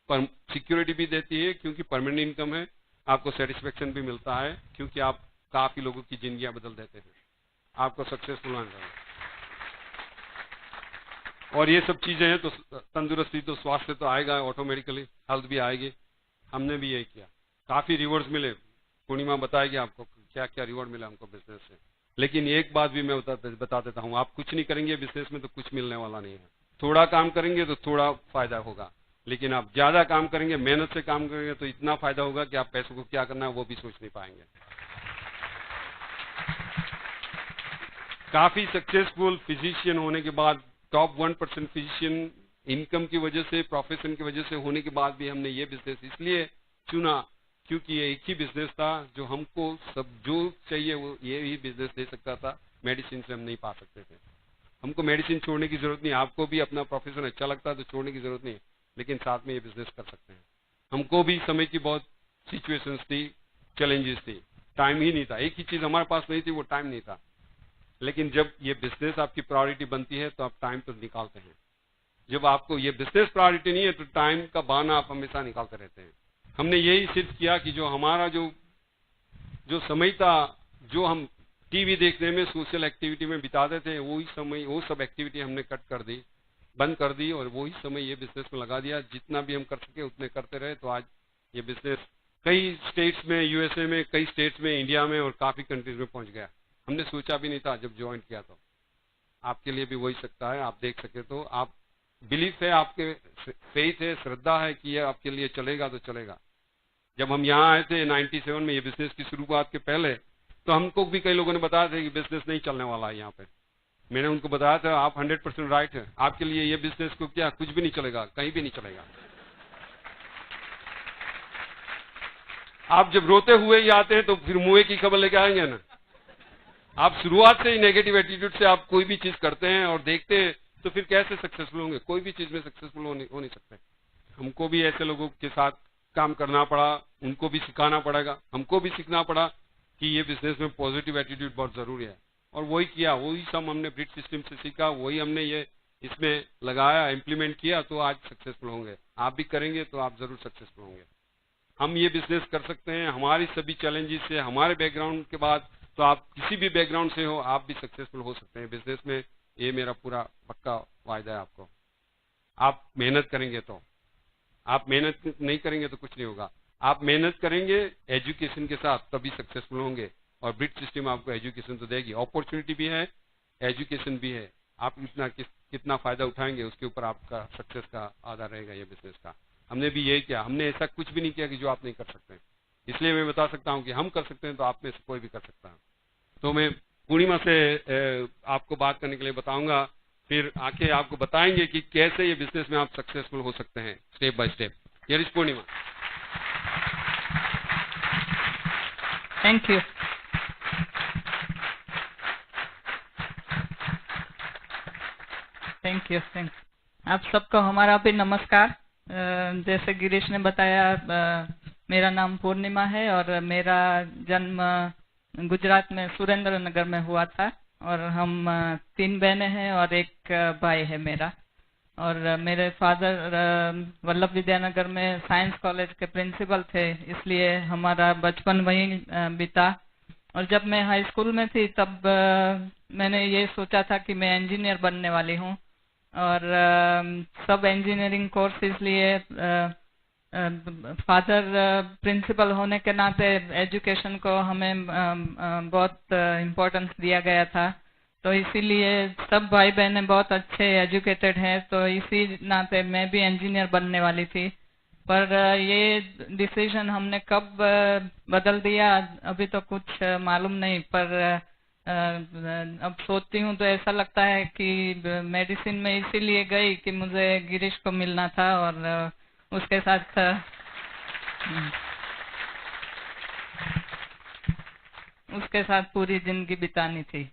पर सिक्योरिटी भी देती है क्योंकि परमानेंट इनकम है, आपको सेटिस्फेक्शन भी मिलता है क्योंकि आप काफी लोगों की जिंदगियां बदल देते हैं, आपको सक्सेसफुल बना रहे हैं। और ये सब चीजें हैं तो तंदुरुस्ती तो स्वास्थ्य तो आएगा, ऑटोमेटिकली हेल्थ भी आएगी। हमने भी यही किया, काफी रिवॉर्ड्स मिले। पूर्णिमा बताएगी आपको क्या क्या रिवॉर्ड मिला हमको बिजनेस से। लेकिन एक बात भी मैं बता देता हूँ, आप कुछ नहीं करेंगे बिजनेस में तो कुछ मिलने वाला नहीं है। थोड़ा काम करेंगे तो थोड़ा फायदा होगा, लेकिन आप ज्यादा काम करेंगे, मेहनत से काम करेंगे तो इतना फायदा होगा कि आप पैसों को क्या करना है वो भी सोच नहीं पाएंगे। काफी सक्सेसफुल फिजिशियन होने के बाद, टॉप 1% फिजिशियन इनकम की वजह से, प्रोफेशन की वजह से होने के बाद भी हमने ये बिजनेस इसलिए चुना क्योंकि ये एक ही बिजनेस था जो हमको सब जो चाहिए वो ये ही बिजनेस दे सकता था। मेडिसिन से हम नहीं पा सकते थे, हमको मेडिसिन छोड़ने की जरूरत नहीं, आपको भी अपना प्रोफेशन अच्छा लगता है तो छोड़ने की जरूरत नहीं है, लेकिन साथ में ये बिजनेस कर सकते हैं। हमको भी समय की बहुत सिचुएशंस थी, चैलेंजेस थी, टाइम ही नहीं था, एक ही चीज हमारे पास नहीं थी, वो टाइम नहीं था। लेकिन जब ये बिजनेस आपकी प्रायोरिटी बनती है तो आप टाइम तो निकालते हैं। जब आपको ये बिजनेस प्रायोरिटी नहीं है तो टाइम का बहाना आप हमेशा निकालते रहते हैं। हमने यही सिद्ध किया कि जो हमारा जो समय था, जो हम टीवी देखने में, सोशल एक्टिविटी में बिताते थे, वही समय, वो सब एक्टिविटी हमने कट कर दी, बंद कर दी और वही समय ये बिजनेस में लगा दिया। जितना भी हम कर सके उतने करते रहे तो आज ये बिजनेस कई स्टेट्स में, यूएसए में, कई स्टेट्स में, इंडिया में और काफी कंट्रीज में पहुंच गया। हमने सोचा भी नहीं था जब ज्वाइन किया। तो आपके लिए भी वही सकता है, आप देख सके तो आप बिलीफ है, आपके फेथ है, श्रद्धा है कि ये आपके लिए चलेगा तो चलेगा। जब हम यहाँ आए थे 97 में, ये बिजनेस की शुरुआत के पहले, तो हमको भी कई लोगों ने बताया था कि बिजनेस नहीं चलने वाला है यहाँ पे। मैंने उनको बताया था आप 100% राइट है, आपके लिए ये बिजनेस को क्या कुछ भी नहीं चलेगा, कहीं भी नहीं चलेगा। आप जब रोते हुए ही आते हैं तो फिर मुंह की खबर लेके आएंगे ना। आप शुरुआत से ही नेगेटिव एटीट्यूड से आप कोई भी चीज करते हैं और देखते हैं तो फिर कैसे सक्सेसफुल होंगे? कोई भी चीज में सक्सेसफुल हो नहीं सकते। हमको भी ऐसे लोगों के साथ काम करना पड़ा, उनको भी सिखाना पड़ेगा, हमको भी सीखना पड़ा कि ये बिजनेस में पॉजिटिव एटीट्यूड बहुत जरूरी है। और वही किया, वही सब हमने ब्रिट सिस्टम से सीखा, वही हमने ये इसमें लगाया, इम्प्लीमेंट किया, तो आज सक्सेसफुल होंगे। आप भी करेंगे तो आप जरूर सक्सेसफुल होंगे। हम ये बिजनेस कर सकते हैं हमारी सभी चैलेंजेस से, हमारे बैकग्राउंड के बाद, तो आप किसी भी बैकग्राउंड से हो आप भी सक्सेसफुल हो सकते हैं बिजनेस में। ये मेरा पूरा पक्का वायदा है आपको। आप मेहनत करेंगे तो, आप मेहनत नहीं करेंगे तो कुछ नहीं होगा। आप मेहनत करेंगे एजुकेशन के साथ तभी सक्सेसफुल होंगे। और ब्रिट सिस्टम आपको एजुकेशन तो देगी, अपॉर्चुनिटी भी है, एजुकेशन भी है। आप कितना फायदा उठाएंगे उसके ऊपर आपका सक्सेस का आधार रहेगा ये बिजनेस का। हमने भी यही किया, हमने ऐसा कुछ भी नहीं किया कि जो आप नहीं कर सकते। इसलिए मैं बता सकता हूं कि हम कर सकते हैं तो आप में से कोई भी कर सकता है। तो मैं पूर्णिमा से आपको बात करने के लिए बताऊंगा, फिर आके आपको बताएंगे कि कैसे ये बिजनेस में आप सक्सेसफुल हो सकते हैं step by step. Here is Purnima. Thank you. Thank you. आप सबको हमारा भी नमस्कार। जैसे गिरीश ने बताया, मेरा नाम पूर्णिमा है और मेरा जन्म गुजरात में सुरेंद्र नगर में हुआ था। और हम 3 बहनें हैं और 1 भाई है मेरा। और मेरे फादर वल्लभ विद्यानगर में साइंस कॉलेज के प्रिंसिपल थे, इसलिए हमारा बचपन वहीं बीता। और जब मैं हाई स्कूल में थी तब मैंने ये सोचा था कि मैं इंजीनियर बनने वाली हूँ। और सब इंजीनियरिंग कोर्सेज लिए। फादर प्रिंसिपल होने के नाते एजुकेशन को हमें बहुत इम्पोर्टेंस दिया गया था, तो इसीलिए सब भाई बहनें बहुत अच्छे एजुकेटेड हैं, तो इसी नाते मैं भी इंजीनियर बनने वाली थी। पर ये डिसीजन हमने कब बदल दिया अभी तो कुछ मालूम नहीं। पर अब सोचती हूँ तो ऐसा लगता है कि मेडिसिन में इसीलिए गई कि मुझे गिरीश को मिलना था और उसके साथ पूरी जिंदगी बितानी थी।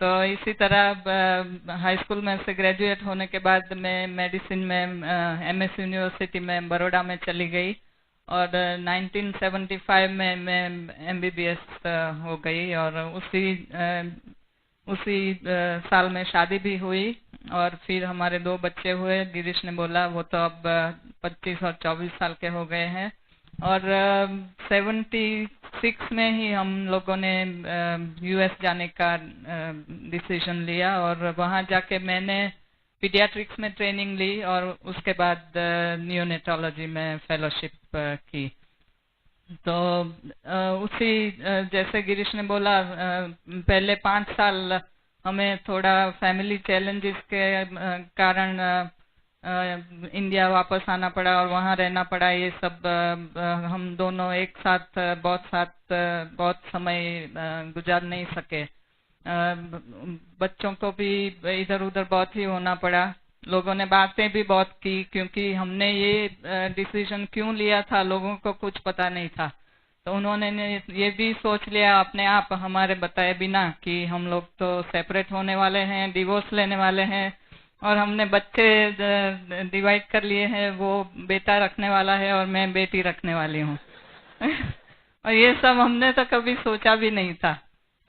तो इसी तरह हाई स्कूल में से ग्रेजुएट होने के बाद मैं मेडिसिन में एमएस यूनिवर्सिटी में बड़ौदा में चली गई और 1975 में मैं एमबीबीएस हो गई और उसी साल में शादी भी हुई और फिर हमारे 2 बच्चे हुए। गिरीश ने बोला वो तो अब 25 और 24 साल के हो गए हैं और 76 में ही हम लोगों ने यूएस जाने का डिसीजन लिया और वहाँ जाके मैंने पीडियाट्रिक्स में ट्रेनिंग ली और उसके बाद नियोनेटोलॉजी में फेलोशिप की। तो उसी जैसे गिरीश ने बोला पहले 5 साल हमें थोड़ा फैमिली चैलेंजेस के कारण इंडिया वापस आना पड़ा और वहाँ रहना पड़ा। ये सब हम दोनों एक साथ बहुत समय गुजार नहीं सके। बच्चों को भी इधर उधर बहुत ही होना पड़ा। लोगों ने बातें भी बहुत की क्योंकि हमने ये डिसीजन क्यों लिया था लोगों को कुछ पता नहीं था। तो उन्होंने ये भी सोच लिया अपने आप हमारे बताए बिना कि हम लोग तो सेपरेट होने वाले हैं, डिवोर्स लेने वाले हैं और हमने बच्चे डिवाइड कर लिए हैं, वो बेटा रखने वाला है और मैं बेटी रखने वाली हूँ। और ये सब हमने तो कभी सोचा भी नहीं था।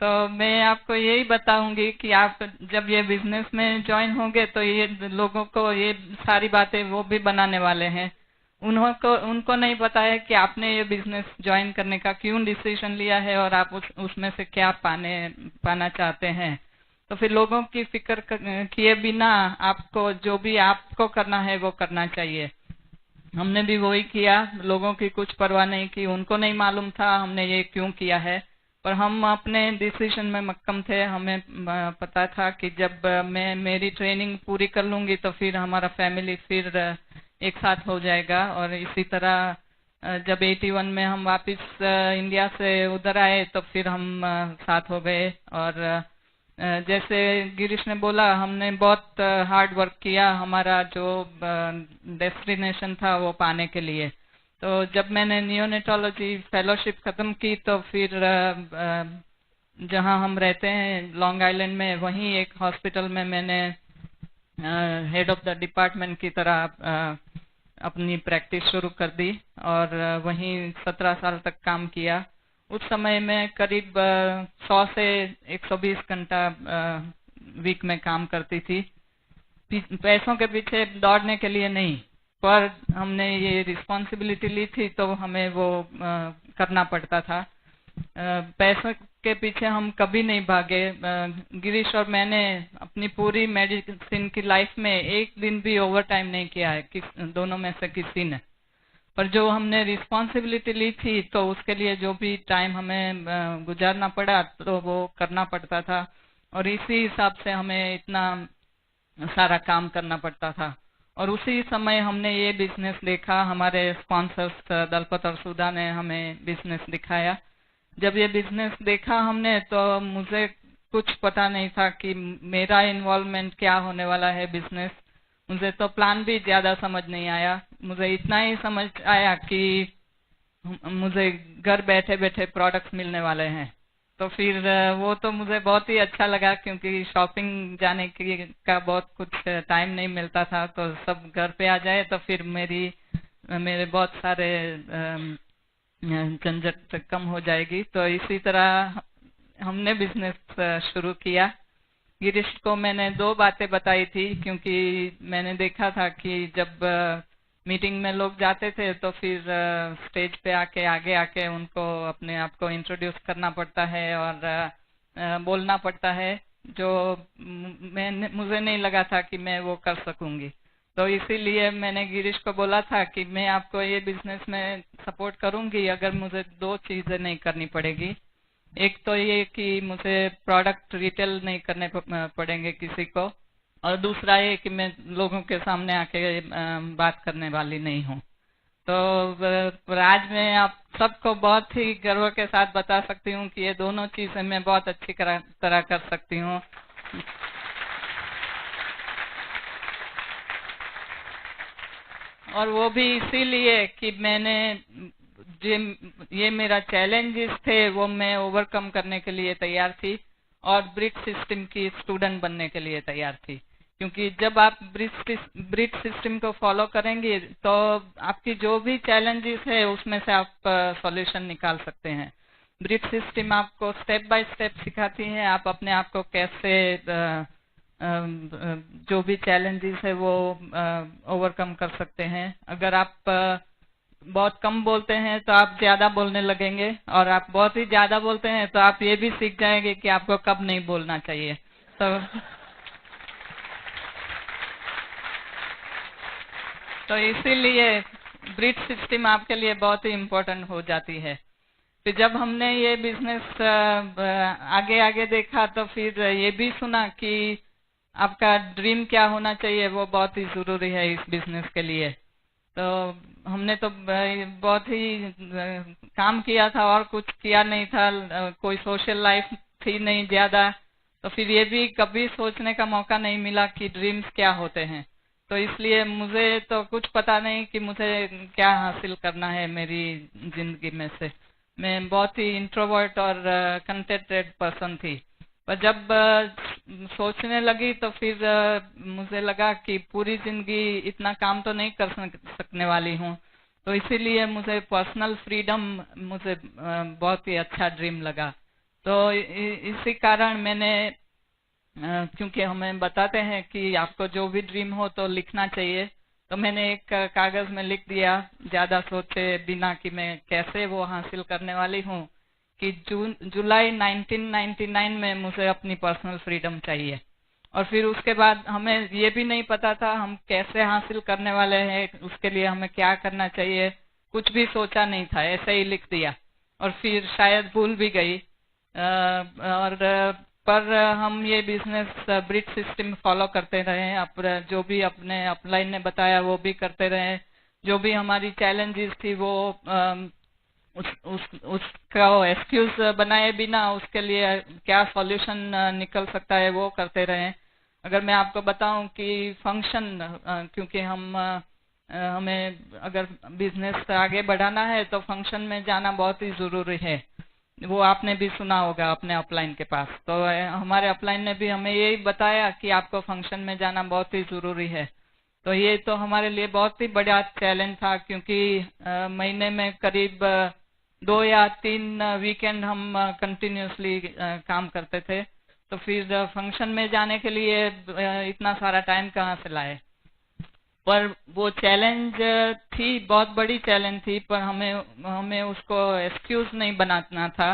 तो मैं आपको यही बताऊंगी कि आप जब ये बिजनेस में ज्वाइन होंगे तो ये लोगों को ये सारी बातें वो भी बनाने वाले हैं। उनको नहीं पता है कि आपने ये बिजनेस ज्वाइन करने का क्यों डिसीजन लिया है और आप उसमें से क्या पाना चाहते हैं। तो फिर लोगों की फिक्र किए बिना आपको जो भी आपको करना है वो करना चाहिए। हमने भी वही किया, लोगों की कुछ परवाह नहीं की। उनको नहीं मालूम था हमने ये क्यों किया है, पर हम अपने डिसीजन में मक्कम थे। हमें पता था कि जब मैं मेरी ट्रेनिंग पूरी कर लूंगी तो फिर हमारा फैमिली फिर एक साथ हो जाएगा। और इसी तरह जब 81 में हम वापस इंडिया से उधर आए तो फिर हम साथ हो गए। और जैसे गिरीश ने बोला हमने बहुत हार्ड वर्क किया हमारा जो डेस्टिनेशन था वो पाने के लिए। तो जब मैंने नियोनेटोलॉजी फेलोशिप खत्म की तो फिर जहां हम रहते हैं लॉन्ग आइलैंड में, वहीं एक हॉस्पिटल में मैंने हेड ऑफ द डिपार्टमेंट की तरह अपनी प्रैक्टिस शुरू कर दी और वहीं 17 साल तक काम किया। उस समय में करीब 100 से 120 घंटा वीक में काम करती थी। पैसों के पीछे दौड़ने के लिए नहीं, पर हमने ये रिस्पॉन्सिबिलिटी ली थी तो हमें वो करना पड़ता था। पैसों के पीछे हम कभी नहीं भागे। गिरीश और मैंने अपनी पूरी मेडिसिन की लाइफ में एक दिन भी ओवर टाइम नहीं किया है, दोनों में से किसी ने। पर जो हमने रिस्पॉन्सिबिलिटी ली थी तो उसके लिए जो भी टाइम हमें गुजारना पड़ा तो वो करना पड़ता था और इसी हिसाब से हमें इतना सारा काम करना पड़ता था। और उसी समय हमने ये बिजनेस देखा, हमारे स्पॉन्सर्स दलपत और सुधा ने हमें बिजनेस दिखाया। जब ये बिजनेस देखा हमने तो मुझे कुछ पता नहीं था कि मेरा इन्वॉल्वमेंट क्या होने वाला है बिजनेस। मुझे तो प्लान भी ज्यादा समझ नहीं आया। मुझे इतना ही समझ आया कि मुझे घर बैठे बैठे प्रोडक्ट्स मिलने वाले हैं। तो फिर वो तो मुझे बहुत ही अच्छा लगा क्योंकि शॉपिंग जाने का बहुत कुछ टाइम नहीं मिलता था। तो सब घर पे आ जाए तो फिर मेरे बहुत सारे झंझट कम हो जाएगी। तो इसी तरह हमने बिजनेस शुरू किया। गिरीश को मैंने 2 बातें बताई थी क्योंकि मैंने देखा था कि जब मीटिंग में लोग जाते थे तो फिर स्टेज पे आगे आके उनको अपने आप को इंट्रोड्यूस करना पड़ता है और बोलना पड़ता है, जो मुझे नहीं लगा था कि मैं वो कर सकूंगी। तो इसीलिए मैंने गिरीश को बोला था कि मैं आपको ये बिजनेस में सपोर्ट करूंगी अगर मुझे 2 चीजें नहीं करनी पड़ेगी। एक तो ये कि मुझे प्रोडक्ट रिटेल नहीं करने पड़ेंगे किसी को, और दूसरा ये कि मैं लोगों के सामने आके बात करने वाली नहीं हूँ। तो आज मैं आप सबको बहुत ही गर्व के साथ बता सकती हूँ कि ये दोनों चीजें मैं बहुत अच्छी तरह कर सकती हूँ। और वो भी इसीलिए कि मैंने ये मेरा चैलेंजेस थे वो मैं ओवरकम करने के लिए तैयार थी और ब्रिट सिस्टम की स्टूडेंट बनने के लिए तैयार थी। क्योंकि जब आप ब्रिट सिस्टम को फॉलो करेंगे तो आपकी जो भी चैलेंजेस है उसमें से आप सॉल्यूशन निकाल सकते हैं। ब्रिट सिस्टम आपको स्टेप बाय स्टेप सिखाती है आप अपने आप को कैसे जो भी चैलेंजेस है वो ओवरकम कर सकते हैं। अगर आप बहुत कम बोलते हैं तो आप ज्यादा बोलने लगेंगे, और आप बहुत ही ज्यादा बोलते हैं तो आप ये भी सीख जाएंगे कि आपको कब नहीं बोलना चाहिए। तो इसीलिए ब्रिट सिस्टम आपके लिए बहुत ही इम्पोर्टेंट हो जाती है। फिर जब हमने ये बिजनेस आगे आगे देखा तो फिर ये भी सुना कि आपका ड्रीम क्या होना चाहिए वो बहुत ही जरूरी है इस बिजनेस के लिए। तो हमने तो बहुत ही काम किया था और कुछ किया नहीं था, कोई सोशल लाइफ थी नहीं ज्यादा, तो फिर ये भी कभी सोचने का मौका नहीं मिला कि ड्रीम्स क्या होते हैं। तो इसलिए मुझे तो कुछ पता नहीं कि मुझे क्या हासिल करना है मेरी जिंदगी में से। मैं बहुत ही इंट्रोवर्ट और कंटेंटेड पर्सन थी, पर जब सोचने लगी तो फिर मुझे लगा कि पूरी जिंदगी इतना काम तो नहीं कर सकने वाली हूँ। तो इसीलिए मुझे पर्सनल फ्रीडम मुझे बहुत ही अच्छा ड्रीम लगा। तो इसी कारण मैंने क्योंकि हमें बताते हैं कि आपको जो भी ड्रीम हो तो लिखना चाहिए, तो मैंने एक कागज में लिख दिया ज्यादा सोचे बिना कि मैं कैसे वो हासिल करने वाली हूँ कि जुलाई 1999 में मुझे अपनी पर्सनल फ्रीडम चाहिए। और फिर उसके बाद हमें ये भी नहीं पता था हम कैसे हासिल करने वाले हैं, उसके लिए हमें क्या करना चाहिए, कुछ भी सोचा नहीं था, ऐसे ही लिख दिया और फिर शायद भूल भी गई। पर हम ये बिजनेस ब्रिट सिस्टम फॉलो करते रहे, जो भी अपने अपलाइन ने बताया वो भी करते रहे। जो भी हमारी चैलेंजेस थी वो उसका एक्सक्यूज बनाए बिना उसके लिए क्या सॉल्यूशन निकल सकता है वो करते रहे। अगर मैं आपको बताऊं कि फंक्शन, क्योंकि हमें अगर बिजनेस आगे बढ़ाना है तो फंक्शन में जाना बहुत ही जरूरी है, वो आपने भी सुना होगा अपने अपलाइन के पास। तो हमारे अपलाइन ने भी हमें यही बताया कि आपको फंक्शन में जाना बहुत ही जरूरी है। तो ये तो हमारे लिए बहुत ही बड़ा चैलेंज था, क्योंकि महीने में करीब 2 या 3 वीकेंड हम कंटिन्यूसली काम करते थे। तो फिर फंक्शन में जाने के लिए इतना सारा टाइम कहाँ से लाए। पर वो चैलेंज थी, बहुत बड़ी चैलेंज थी, पर हमें उसको एक्सक्यूज नहीं बनाना था,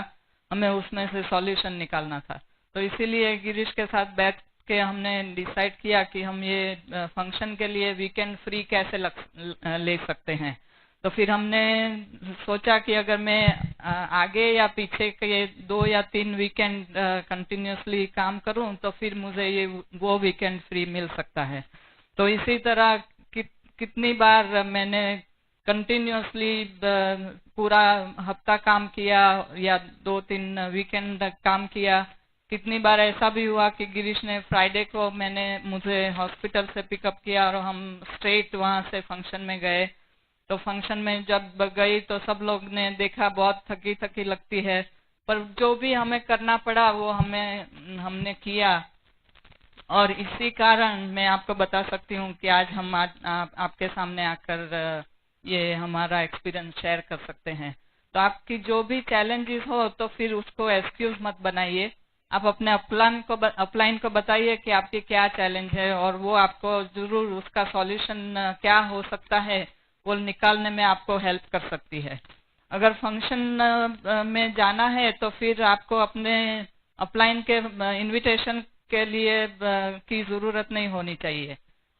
हमें उसमें से सॉल्यूशन निकालना था। तो इसीलिए गिरीश के साथ बैठ के हमने डिसाइड किया कि हम ये फंक्शन के लिए वीकेंड फ्री कैसे ले सकते हैं। तो फिर हमने सोचा कि अगर मैं आगे या पीछे के 2 या 3 वीकेंड कंटिन्यूसली काम करूं तो फिर मुझे ये वो वीकेंड फ्री मिल सकता है। तो इसी तरह कितनी बार मैंने कंटिन्यूसली पूरा हफ्ता काम किया या 2-3 वीकेंड काम किया। कितनी बार ऐसा भी हुआ कि गिरीश ने फ्राइडे को मुझे हॉस्पिटल से पिकअप किया और हम स्ट्रेट वहां से फंक्शन में गए। तो फंक्शन में जब गई तो सब लोग ने देखा बहुत थकी थकी लगती है, पर जो भी हमें करना पड़ा वो हमने किया। और इसी कारण मैं आपको बता सकती हूँ कि आज हम आपके सामने आकर ये हमारा एक्सपीरियंस शेयर कर सकते हैं। तो आपकी जो भी चैलेंजेस हो तो फिर उसको एक्सक्यूज मत बनाइए, आप अपने अपलाइन को बताइए कि आपकी क्या चैलेंज है और वो आपको जरूर उसका सॉल्यूशन क्या हो सकता है वो निकालने में आपको हेल्प कर सकती है। अगर फंक्शन में जाना है तो फिर आपको अपने अपलाइन के इनविटेशन के लिए की जरूरत नहीं होनी चाहिए।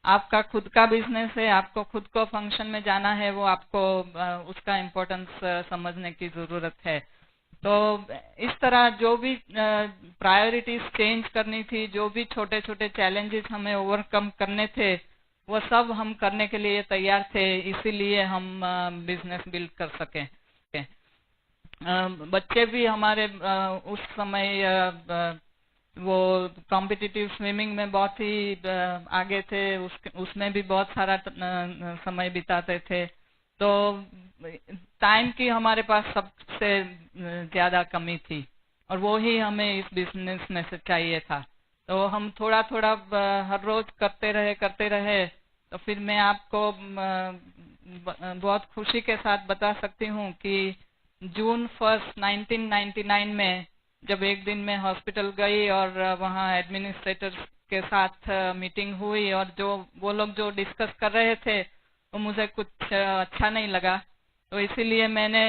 आपका खुद का बिजनेस है, आपको खुद को फंक्शन में जाना है, वो आपको उसका इम्पोर्टेंस समझने की जरूरत है। तो इस तरह जो भी प्रायोरिटीज चेंज करनी थी, जो भी छोटे छोटे चैलेंजेस हमें ओवरकम करने थे, वो सब हम करने के लिए तैयार थे, इसीलिए हम बिजनेस बिल्ड कर सके। बच्चे भी हमारे उस समय वो कॉम्पिटिटिव स्विमिंग में बहुत ही आगे थे, उसमें भी बहुत सारा समय बिताते थे। तो टाइम की हमारे पास सबसे ज्यादा कमी थी, और वो ही हमें इस बिजनेस में से चाहिए था। तो हम थोड़ा थोड़ा हर रोज करते रहे। तो फिर मैं आपको बहुत खुशी के साथ बता सकती हूँ कि जून 1 1999 में जब एक दिन मैं हॉस्पिटल गई और वहाँ एडमिनिस्ट्रेटर के साथ मीटिंग हुई, और जो वो लोग जो डिस्कस कर रहे थे वो मुझे कुछ अच्छा नहीं लगा। तो इसीलिए मैंने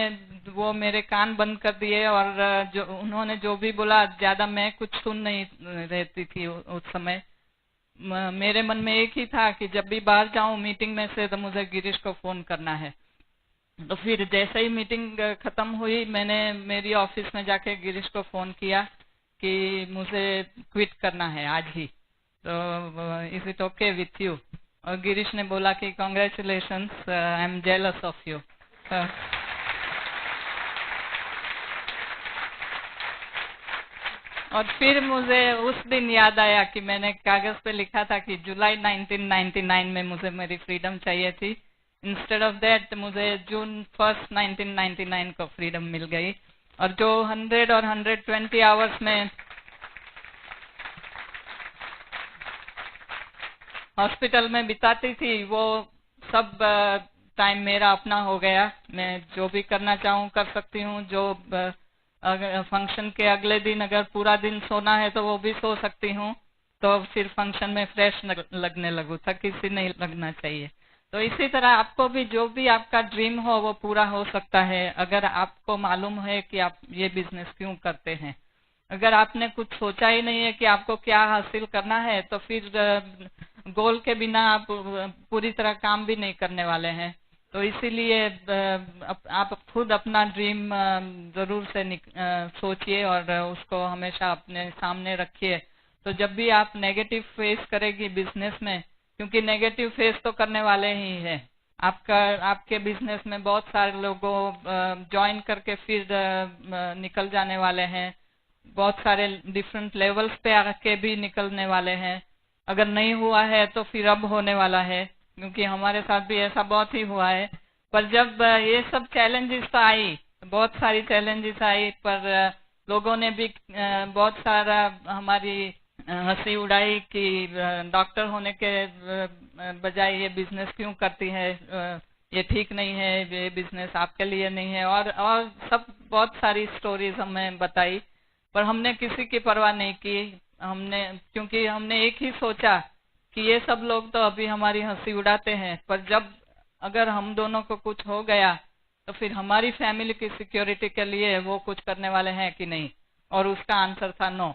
वो मेरे कान बंद कर दिए, और जो उन्होंने जो भी बोला ज्यादा मैं कुछ सुन नहीं रहती थी उस समय। मेरे मन में एक ही था कि जब भी बाहर जाऊं मीटिंग में से तो मुझे गिरीश को फोन करना है। तो फिर जैसे ही मीटिंग खत्म हुई, मैंने मेरी ऑफिस में जाके गिरीश को फोन किया कि मुझे क्विट करना है आज ही, तो is it okay with you? और गिरीश ने बोला कि congratulations, I am jealous of you. और फिर मुझे उस दिन याद आया कि मैंने कागज पे लिखा था कि जुलाई 1999 में मुझे मेरी फ्रीडम चाहिए थी। इंस्टेड ऑफ दैट मुझे जून 1 1999 को फ्रीडम मिल गई। और जो 100 और 120 आवर्स में हॉस्पिटल में बिताती थी, वो सब टाइम मेरा अपना हो गया। मैं जो भी करना चाहूँ कर सकती हूँ। जो अगर फंक्शन के अगले दिन अगर पूरा दिन सोना है तो वो भी सो सकती हूँ, तो फिर फंक्शन में फ्रेश लगने लगूँ, थकी सी नहीं लगना चाहिए। तो इसी तरह आपको भी जो भी आपका ड्रीम हो वो पूरा हो सकता है, अगर आपको मालूम है कि आप ये बिजनेस क्यों करते हैं। अगर आपने कुछ सोचा ही नहीं है कि आपको क्या हासिल करना है, तो फिर गोल के बिना आप पूरी तरह काम भी नहीं करने वाले हैं। तो इसीलिए आप खुद अपना ड्रीम जरूर से सोचिए और उसको हमेशा अपने सामने रखिए। तो जब भी आप नेगेटिव फेस करेगी बिजनेस में, क्योंकि नेगेटिव फेस तो करने वाले ही है, आपके बिजनेस में बहुत सारे लोगों ज्वाइन करके फिर निकल जाने वाले हैं, बहुत सारे डिफरेंट लेवल्स पे आके भी निकलने वाले हैं। अगर नहीं हुआ है तो फिर अब होने वाला है, क्योंकि हमारे साथ भी ऐसा बहुत ही हुआ है। पर जब ये सब चैलेंजेस तो आई, बहुत सारी चैलेंजेस आई, पर लोगों ने भी बहुत सारा हमारी हंसी उड़ाई कि डॉक्टर होने के बजाय ये बिजनेस क्यों करती है, ये ठीक नहीं है, ये बिजनेस आपके लिए नहीं है, और सब बहुत सारी स्टोरीज हमें बताई। पर हमने किसी की परवाह नहीं की, क्योंकि हमने एक ही सोचा कि ये सब लोग तो अभी हमारी हंसी उड़ाते हैं, पर जब अगर हम दोनों को कुछ हो गया तो फिर हमारी फैमिली की सिक्योरिटी के लिए वो कुछ करने वाले हैं कि नहीं। और उसका आंसर था नो।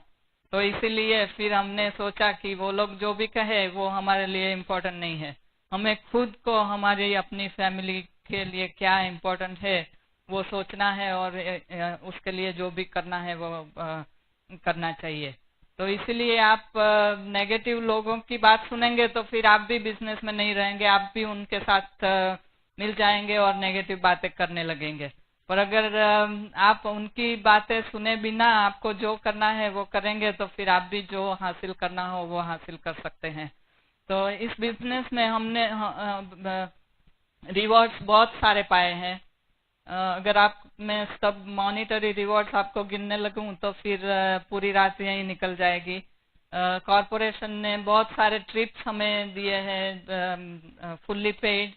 तो इसीलिए फिर हमने सोचा कि वो लोग जो भी कहे वो हमारे लिए इम्पोर्टेंट नहीं है, हमें खुद को हमारी अपनी फैमिली के लिए क्या इम्पोर्टेंट है वो सोचना है, और उसके लिए जो भी करना है वो करना चाहिए। तो इसीलिए आप नेगेटिव लोगों की बात सुनेंगे तो फिर आप भी बिजनेस में नहीं रहेंगे, आप भी उनके साथ मिल जाएंगे और नेगेटिव बातें करने लगेंगे। पर अगर आप उनकी बातें सुने बिना आपको जो करना है वो करेंगे तो फिर आप भी जो हासिल करना हो वो हासिल कर सकते हैं। तो इस बिजनेस में हमने रिवॉर्ड्स बहुत सारे पाए हैं। अगर आप मैं सब मॉनिटरी रिवॉर्ड्स आपको गिनने लगूं तो फिर पूरी रात यही निकल जाएगी। कॉरपोरेशन ने बहुत सारे ट्रिप्स हमें दिए हैं फुल्ली पेड।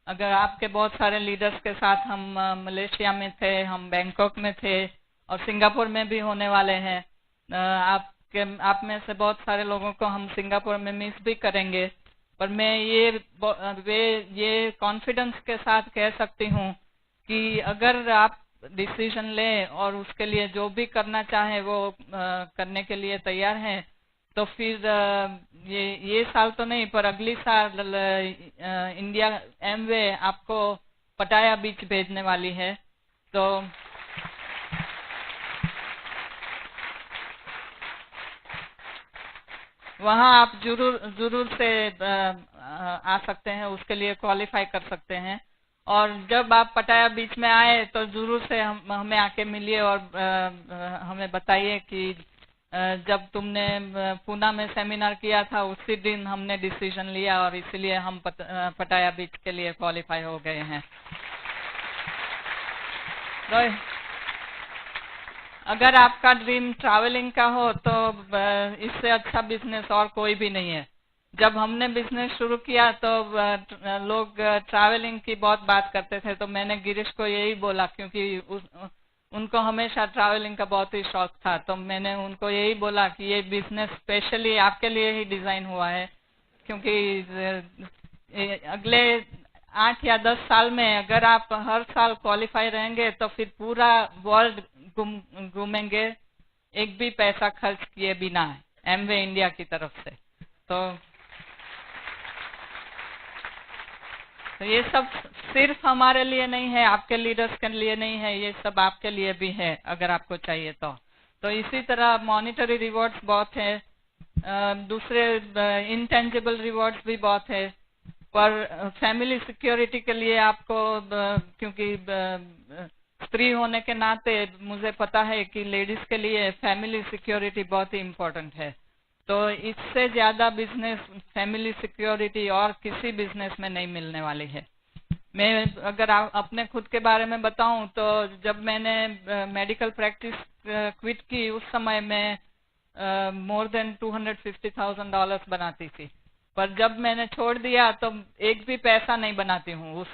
अगर आपके बहुत सारे लीडर्स के साथ हम मलेशिया में थे, हम बैंकॉक में थे, और सिंगापुर में भी होने वाले हैं। आप में से बहुत सारे लोगों को हम सिंगापुर में मिस भी करेंगे। पर मैं ये कॉन्फिडेंस के साथ कह सकती हूँ कि अगर आप डिसीजन लें और उसके लिए जो भी करना चाहें वो करने के लिए तैयार हैं, तो फिर ये साल तो नहीं पर अगली साल इंडिया एमवे आपको पटाया बीच भेजने वाली है। तो वहाँ आप जरूर जरूर से आ सकते हैं, उसके लिए क्वालिफाई कर सकते हैं। और जब आप पटाया बीच में आए तो जरूर से हमें आके मिलिए और हमें बताइए कि जब तुमने पूना में सेमिनार किया था उसी दिन हमने डिसीजन लिया और इसीलिए हम पटाया बीच के लिए क्वालिफाई हो गए हैं। तो अगर आपका ड्रीम ट्रैवलिंग का हो तो इससे अच्छा बिजनेस और कोई भी नहीं है। जब हमने बिजनेस शुरू किया तो लोग ट्रैवलिंग की बहुत बात करते थे, तो मैंने गिरीश को यही बोला, क्योंकि उनको हमेशा ट्रैवलिंग का बहुत ही शौक था। तो मैंने उनको यही बोला कि ये बिजनेस स्पेशली आपके लिए ही डिजाइन हुआ है, क्योंकि अगले 8 या 10 साल में अगर आप हर साल क्वालिफाई रहेंगे तो फिर पूरा वर्ल्ड घूमेंगे, एक भी पैसा खर्च किए बिना, एमवे इंडिया की तरफ से। तो ये सब सिर्फ हमारे लिए नहीं है, आपके लीडर्स के लिए नहीं है, ये सब आपके लिए भी है अगर आपको चाहिए तो इसी तरह मॉनिटरी रिवॉर्ड्स बहुत है, दूसरे इंटेंजिबल रिवॉर्ड्स भी बहुत है। पर फैमिली सिक्योरिटी के लिए आपको क्योंकि स्त्री होने के नाते मुझे पता है कि लेडीज के लिए फैमिली सिक्योरिटी बहुत ही इम्पोर्टेंट है। तो इससे ज्यादा बिजनेस फैमिली सिक्योरिटी और किसी बिजनेस में नहीं मिलने वाली है। मैं अगर अपने खुद के बारे में बताऊं तो जब मैंने मेडिकल प्रैक्टिस क्विट की उस समय मैं मोर देन $250,000 बनाती थी, पर जब मैंने छोड़ दिया तो एक भी पैसा नहीं बनाती हूँ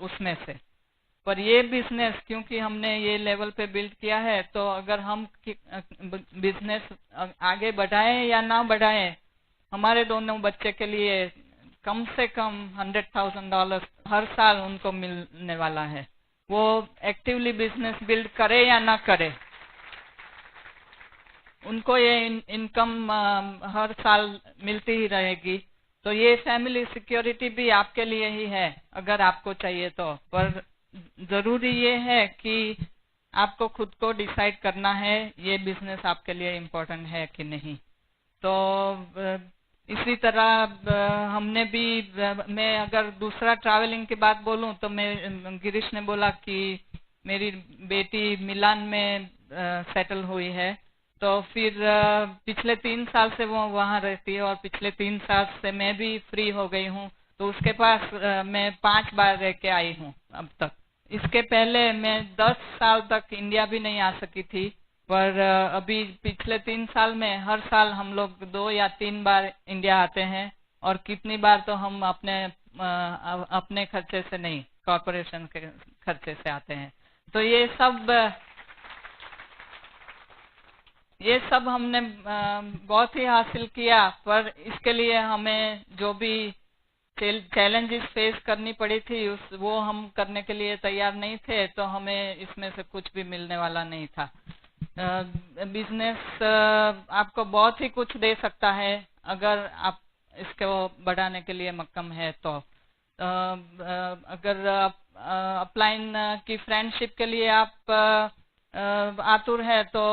उसमें से। पर ये बिजनेस क्योंकि हमने ये लेवल पे बिल्ड किया है, तो अगर हम बिजनेस आगे बढ़ाएं या ना बढ़ाएं, हमारे दोनों बच्चे के लिए कम से कम $100,000 हर साल उनको मिलने वाला है। वो एक्टिवली बिजनेस बिल्ड करे या ना करे, उनको ये इनकम हर साल मिलती ही रहेगी। तो ये फैमिली सिक्योरिटी भी आपके लिए ही है अगर आपको चाहिए तो। पर जरूरी ये है कि आपको खुद को डिसाइड करना है ये बिजनेस आपके लिए इम्पोर्टेंट है कि नहीं। तो इसी तरह हमने भी मैं अगर दूसरा ट्रैवलिंग की बात बोलूं तो मैं गिरीश ने बोला कि मेरी बेटी मिलान में सेटल हुई है, तो फिर पिछले 3 साल से वो वहाँ रहती है और पिछले 3 साल से मैं भी फ्री हो गई हूँ, तो उसके पास मैं 5 बार रह के आई हूँ अब तक। इसके पहले मैं 10 साल तक इंडिया भी नहीं आ सकी थी, पर अभी पिछले 3 साल में हर साल हम लोग 2 या 3 बार इंडिया आते हैं, और कितनी बार तो हम अपने खर्चे से नहीं, कॉर्पोरेशन के खर्चे से आते हैं। तो ये सब हमने बहुत ही हासिल किया, पर इसके लिए हमें जो भी चैलेंजेस फेस करनी पड़ी थी वो हम करने के लिए तैयार नहीं थे, तो हमें इसमें से कुछ भी मिलने वाला नहीं था। बिजनेस आपको बहुत ही कुछ दे सकता है अगर आप इसको बढ़ाने के लिए मक्कम है तो। अगर अपलाइन की फ्रेंडशिप के लिए आप आतुर है तो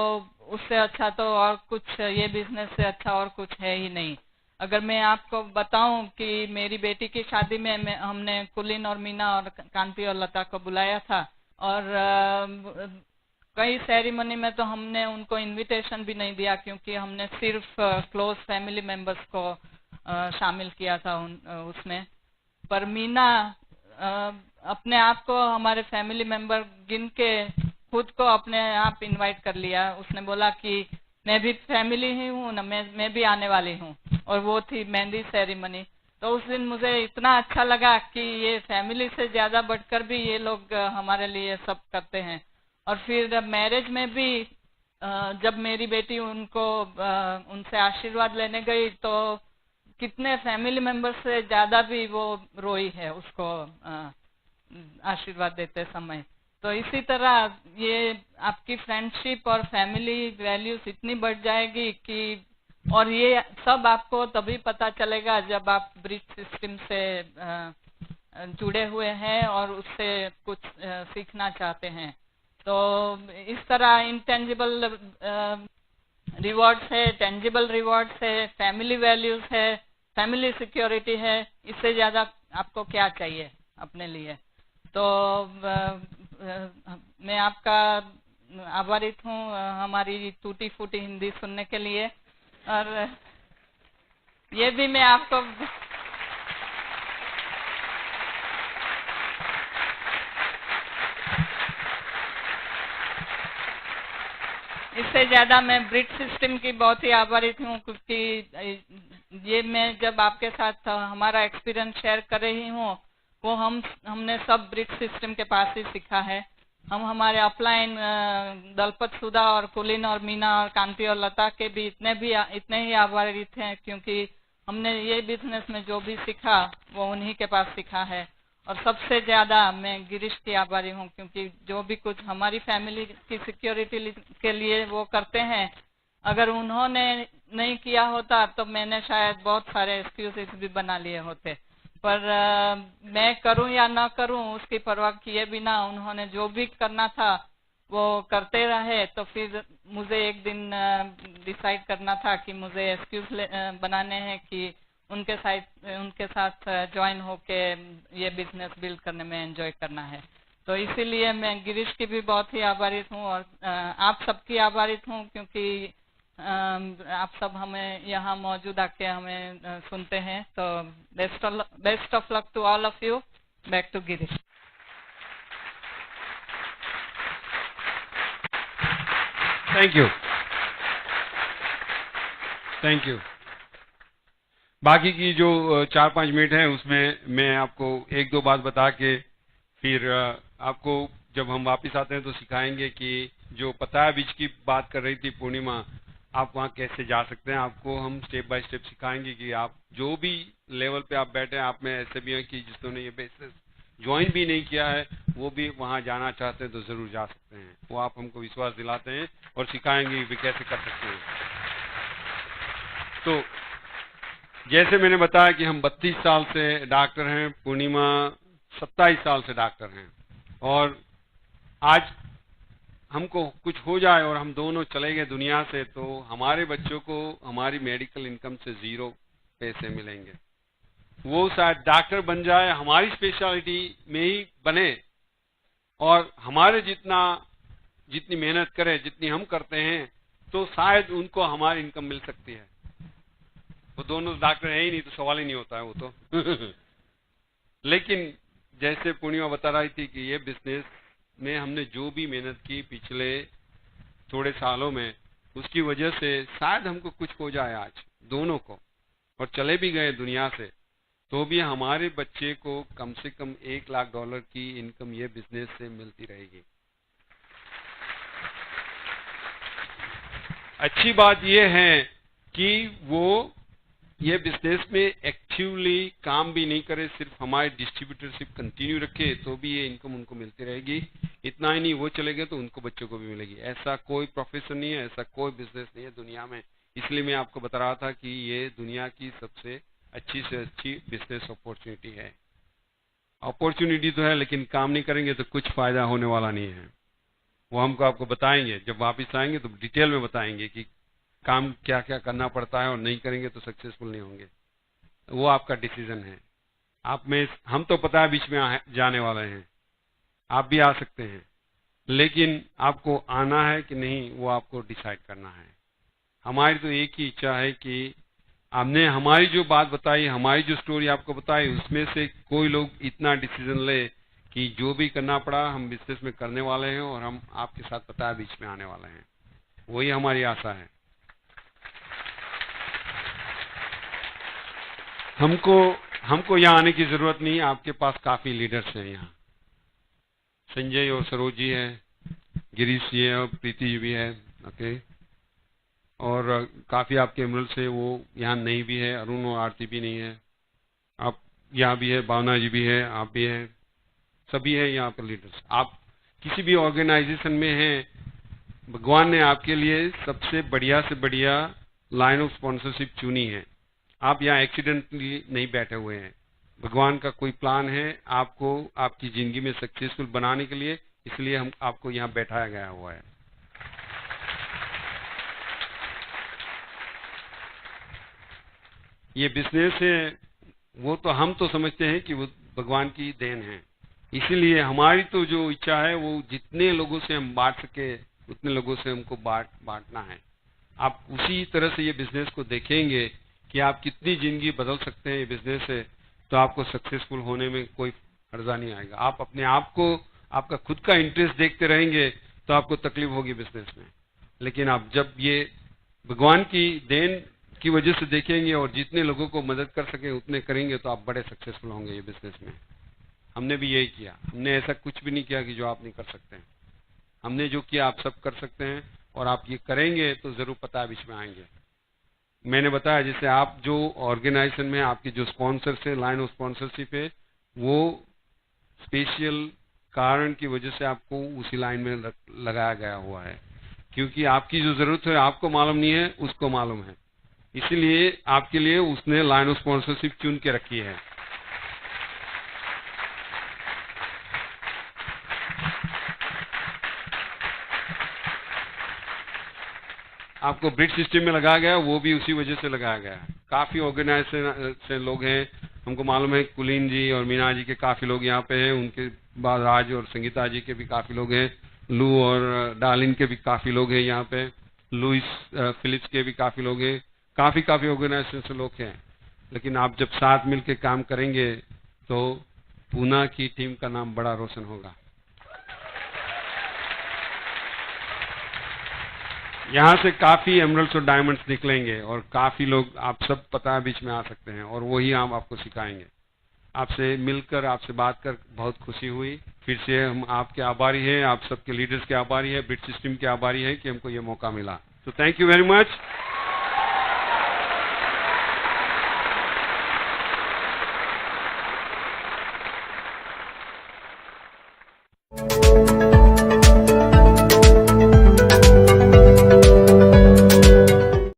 उससे अच्छा तो और कुछ, ये बिजनेस से अच्छा और कुछ है ही नहीं। अगर मैं आपको बताऊं कि मेरी बेटी की शादी में हमने कुलीन और मीना और कांति और लता को बुलाया था, और कई सेरेमनी में तो हमने उनको इनविटेशन भी नहीं दिया, क्योंकि हमने सिर्फ क्लोज फैमिली मेंबर्स को शामिल किया था उसमें। पर मीना अपने आप को हमारे फैमिली मेंबर गिन के खुद को अपने आप इनवाइट कर लिया। उसने बोला कि मैं भी फैमिली ही हूँ ना, मैं भी आने वाली हूँ, और वो थी मेहंदी सेरेमनी। तो उस दिन मुझे इतना अच्छा लगा कि ये फैमिली से ज्यादा बढ़कर भी ये लोग हमारे लिए सब करते हैं। और फिर मैरिज में भी जब मेरी बेटी उनसे आशीर्वाद लेने गई तो कितने फैमिली मेंबर से ज्यादा भी वो रोई है उसको आशीर्वाद देते समय। तो इसी तरह ये आपकी फ्रेंडशिप और फैमिली वैल्यूज इतनी बढ़ जाएगी कि, और ये सब आपको तभी पता चलेगा जब आप ब्रिज सिस्टम से जुड़े हुए हैं और उससे कुछ सीखना चाहते हैं। तो इस तरह इंटेंजिबल रिवॉर्ड्स है, टेंजिबल रिवॉर्ड्स है, फैमिली वैल्यूज है, फैमिली सिक्योरिटी है, इससे ज्यादा आपको क्या चाहिए अपने लिए। तो मैं आपका आभारित हूँ हमारी टूटी फूटी हिंदी सुनने के लिए। और ये भी मैं आपको इससे ज्यादा मैं ब्रिट सिस्टम की बहुत ही आभारित हूँ, क्योंकि ये मैं जब आपके साथ हमारा एक्सपीरियंस शेयर कर रही हूँ वो हमने सब ब्रिट सिस्टम के पास ही सीखा है। हम हमारे अपलाइन दलपत सुधा और कुलीन और मीना और कांति और लता के भी इतने ही आभारित हैं, क्योंकि हमने ये बिजनेस में जो भी सीखा वो उन्हीं के पास सीखा है। और सबसे ज्यादा मैं गिरीश की आभारी हूँ, क्योंकि जो भी कुछ हमारी फैमिली की सिक्योरिटी के लिए वो करते हैं, अगर उन्होंने नहीं किया होता तो मैंने शायद बहुत सारे एक्सक्यूजेस भी बना लिए होते। पर मैं करूं या ना करूं उसकी परवाह किए बिना उन्होंने जो भी करना था वो करते रहे। तो फिर मुझे एक दिन डिसाइड करना था कि मुझे एक्सक्यूज बनाने हैं कि उनके साथ ज्वाइन होके ये बिजनेस बिल्ड करने में एंजॉय करना है। तो इसीलिए मैं गिरीश की भी बहुत ही आभारित हूँ और आप सबकी आभारित हूँ, क्योंकि आप सब हमें यहाँ मौजूद आके हमें सुनते हैं। तो best of luck to all of you. Back to Girish. Thank you. बाकी की जो 4-5 मिनट है उसमें मैं आपको एक दो बात बता के फिर आपको जब हम वापस आते हैं तो सिखाएंगे कि जो पताया बीच की बात कर रही थी पूर्णिमा, आप वहाँ कैसे जा सकते हैं। आपको हम स्टेप बाय स्टेप सिखाएंगे कि आप जो भी लेवल पे आप बैठे हैं, आप में ऐसे भी हैं कि जिन्होंने ये बिजनेस ज्वाइन भी नहीं किया है वो भी वहाँ जाना चाहते हैं तो जरूर जा सकते हैं। वो आप हमको विश्वास दिलाते हैं और सिखाएंगे कि कैसे कर सकते हैं। तो जैसे मैंने बताया कि हम 32 साल से डॉक्टर हैं, पूर्णिमा 27 साल से डॉक्टर हैं, और आज हमको कुछ हो जाए और हम दोनों चले गए दुनिया से तो हमारे बच्चों को हमारी मेडिकल इनकम से 0 पैसे मिलेंगे। वो शायद डॉक्टर बन जाए, हमारी स्पेशलिटी में ही बने और हमारे जितनी मेहनत करे जितनी हम करते हैं तो शायद उनको हमारी इनकम मिल सकती है। वो दोनों डॉक्टर है ही नहीं तो सवाल ही नहीं होता है वो तो लेकिन जैसे पूर्णिमा बता रही थी कि ये बिजनेस में हमने जो भी मेहनत की पिछले थोड़े सालों में, उसकी वजह से शायद हमको कुछ हो जाए आज दोनों को, और चले भी गए दुनिया से तो भी हमारे बच्चे को कम से कम $1 लाख की इनकम ये बिजनेस से मिलती रहेगी। अच्छी बात ये है कि वो ये बिजनेस में एक्टिवली काम भी नहीं करे, सिर्फ हमारे डिस्ट्रीब्यूटरशिप कंटिन्यू रखे तो भी ये इनकम उनको मिलती रहेगी। इतना ही नहीं, वो चले गए तो उनको बच्चों को भी मिलेगी। ऐसा कोई प्रोफेशन नहीं है, ऐसा कोई बिजनेस नहीं है दुनिया में। इसलिए मैं आपको बता रहा था कि ये दुनिया की सबसे अच्छी से अच्छी बिजनेस अपॉर्चुनिटी है। अपॉर्चुनिटी तो है लेकिन काम नहीं करेंगे तो कुछ फायदा होने वाला नहीं है। वो हमको आपको बताएंगे, जब वापिस आएंगे तो डिटेल में बताएंगे कि काम क्या क्या करना पड़ता है, और नहीं करेंगे तो सक्सेसफुल नहीं होंगे। वो आपका डिसीजन है। आप में हम तो पता है बीच में जाने वाले हैं, आप भी आ सकते हैं, लेकिन आपको आना है कि नहीं वो आपको डिसाइड करना है। हमारी तो एक ही इच्छा है कि हमने हमारी जो बात बताई, हमारी जो स्टोरी आपको बताई, उसमें से कोई लोग इतना डिसीजन ले कि जो भी करना पड़ा हम बिजनेस में करने वाले हैं और हम आपके साथ पता है बीच में आने वाले हैं। वही हमारी आशा है। हमको यहाँ आने की जरूरत नहीं, आपके पास काफी लीडर्स हैं यहाँ। संजय और सरोज जी है, गिरीश जी है और प्रीति जी भी है, ओके। और काफी आपके एमरल से वो यहाँ नहीं भी है, अरुण और आरती भी नहीं है, आप यहाँ भी है, भावना जी भी है, आप भी है, सभी है यहाँ पर लीडर्स। आप किसी भी ऑर्गेनाइजेशन में हैं, भगवान ने आपके लिए सबसे बढ़िया से बढ़िया लाइन ऑफ स्पॉन्सरशिप चुनी है। आप यहाँ एक्सीडेंटली नहीं बैठे हुए हैं, भगवान का कोई प्लान है आपको आपकी जिंदगी में सक्सेसफुल बनाने के लिए, इसलिए हम आपको यहाँ बैठाया गया हुआ है। ये बिजनेस है, वो तो हम तो समझते हैं कि वो भगवान की देन है। इसीलिए हमारी तो जो इच्छा है वो जितने लोगों से हम बांट सके उतने लोगों से हमको बांटना है। आप उसी तरह से ये बिजनेस को देखेंगे कि आप कितनी जिंदगी बदल सकते हैं ये बिजनेस से, तो आपको सक्सेसफुल होने में कोई हर्जा नहीं आएगा। आप अपने आप को, आपका खुद का इंटरेस्ट देखते रहेंगे तो आपको तकलीफ होगी बिजनेस में। लेकिन आप जब ये भगवान की देन की वजह से देखेंगे और जितने लोगों को मदद कर सके उतने करेंगे तो आप बड़े सक्सेसफुल होंगे ये बिजनेस में। हमने भी यही किया, हमने ऐसा कुछ भी नहीं किया कि जो आप नहीं कर सकते हैं। हमने जो किया आप सब कर सकते हैं, और आप ये करेंगे तो जरूर पता बीच में आएंगे। मैंने बताया जैसे आप जो ऑर्गेनाइजेशन में आपके जो स्पॉन्सर्स है, लाइन ऑफ स्पॉन्सरशिप है, वो स्पेशल कारण की वजह से आपको उसी लाइन में लगाया गया हुआ है, क्योंकि आपकी जो जरूरत है आपको मालूम नहीं है, उसको मालूम है। इसीलिए आपके लिए उसने लाइन ऑफ स्पॉन्सरशिप चुन के रखी है। आपको ब्रिज सिस्टम में लगाया गया, वो भी उसी वजह से लगाया गया है। काफी ऑर्गेनाइजेशन से लोग हैं, हमको मालूम है कुलीन जी और मीना जी के काफी लोग यहाँ पे हैं, उनके बाद राज और संगीता जी के भी काफी लोग हैं, लू और डार्लिन के भी काफी लोग हैं यहाँ पे, लुइस फिलिप्स के भी काफी लोग हैं, काफी ऑर्गेनाइजेशन से लोग हैं। लेकिन आप जब साथ मिलकर काम करेंगे तो पूना की टीम का नाम बड़ा रोशन होगा। यहाँ से काफी एमरल्ड्स और डायमंड्स निकलेंगे और काफी लोग आप सब पता बीच में आ सकते हैं, और वही हम आपको सिखाएंगे। आपसे मिलकर, आपसे बात कर बहुत खुशी हुई। फिर से हम आपके आभारी हैं, आप सबके लीडर्स के आभारी हैं, ब्रिज सिस्टम के आभारी हैं कि हमको ये मौका मिला। तो थैंक यू वेरी मच।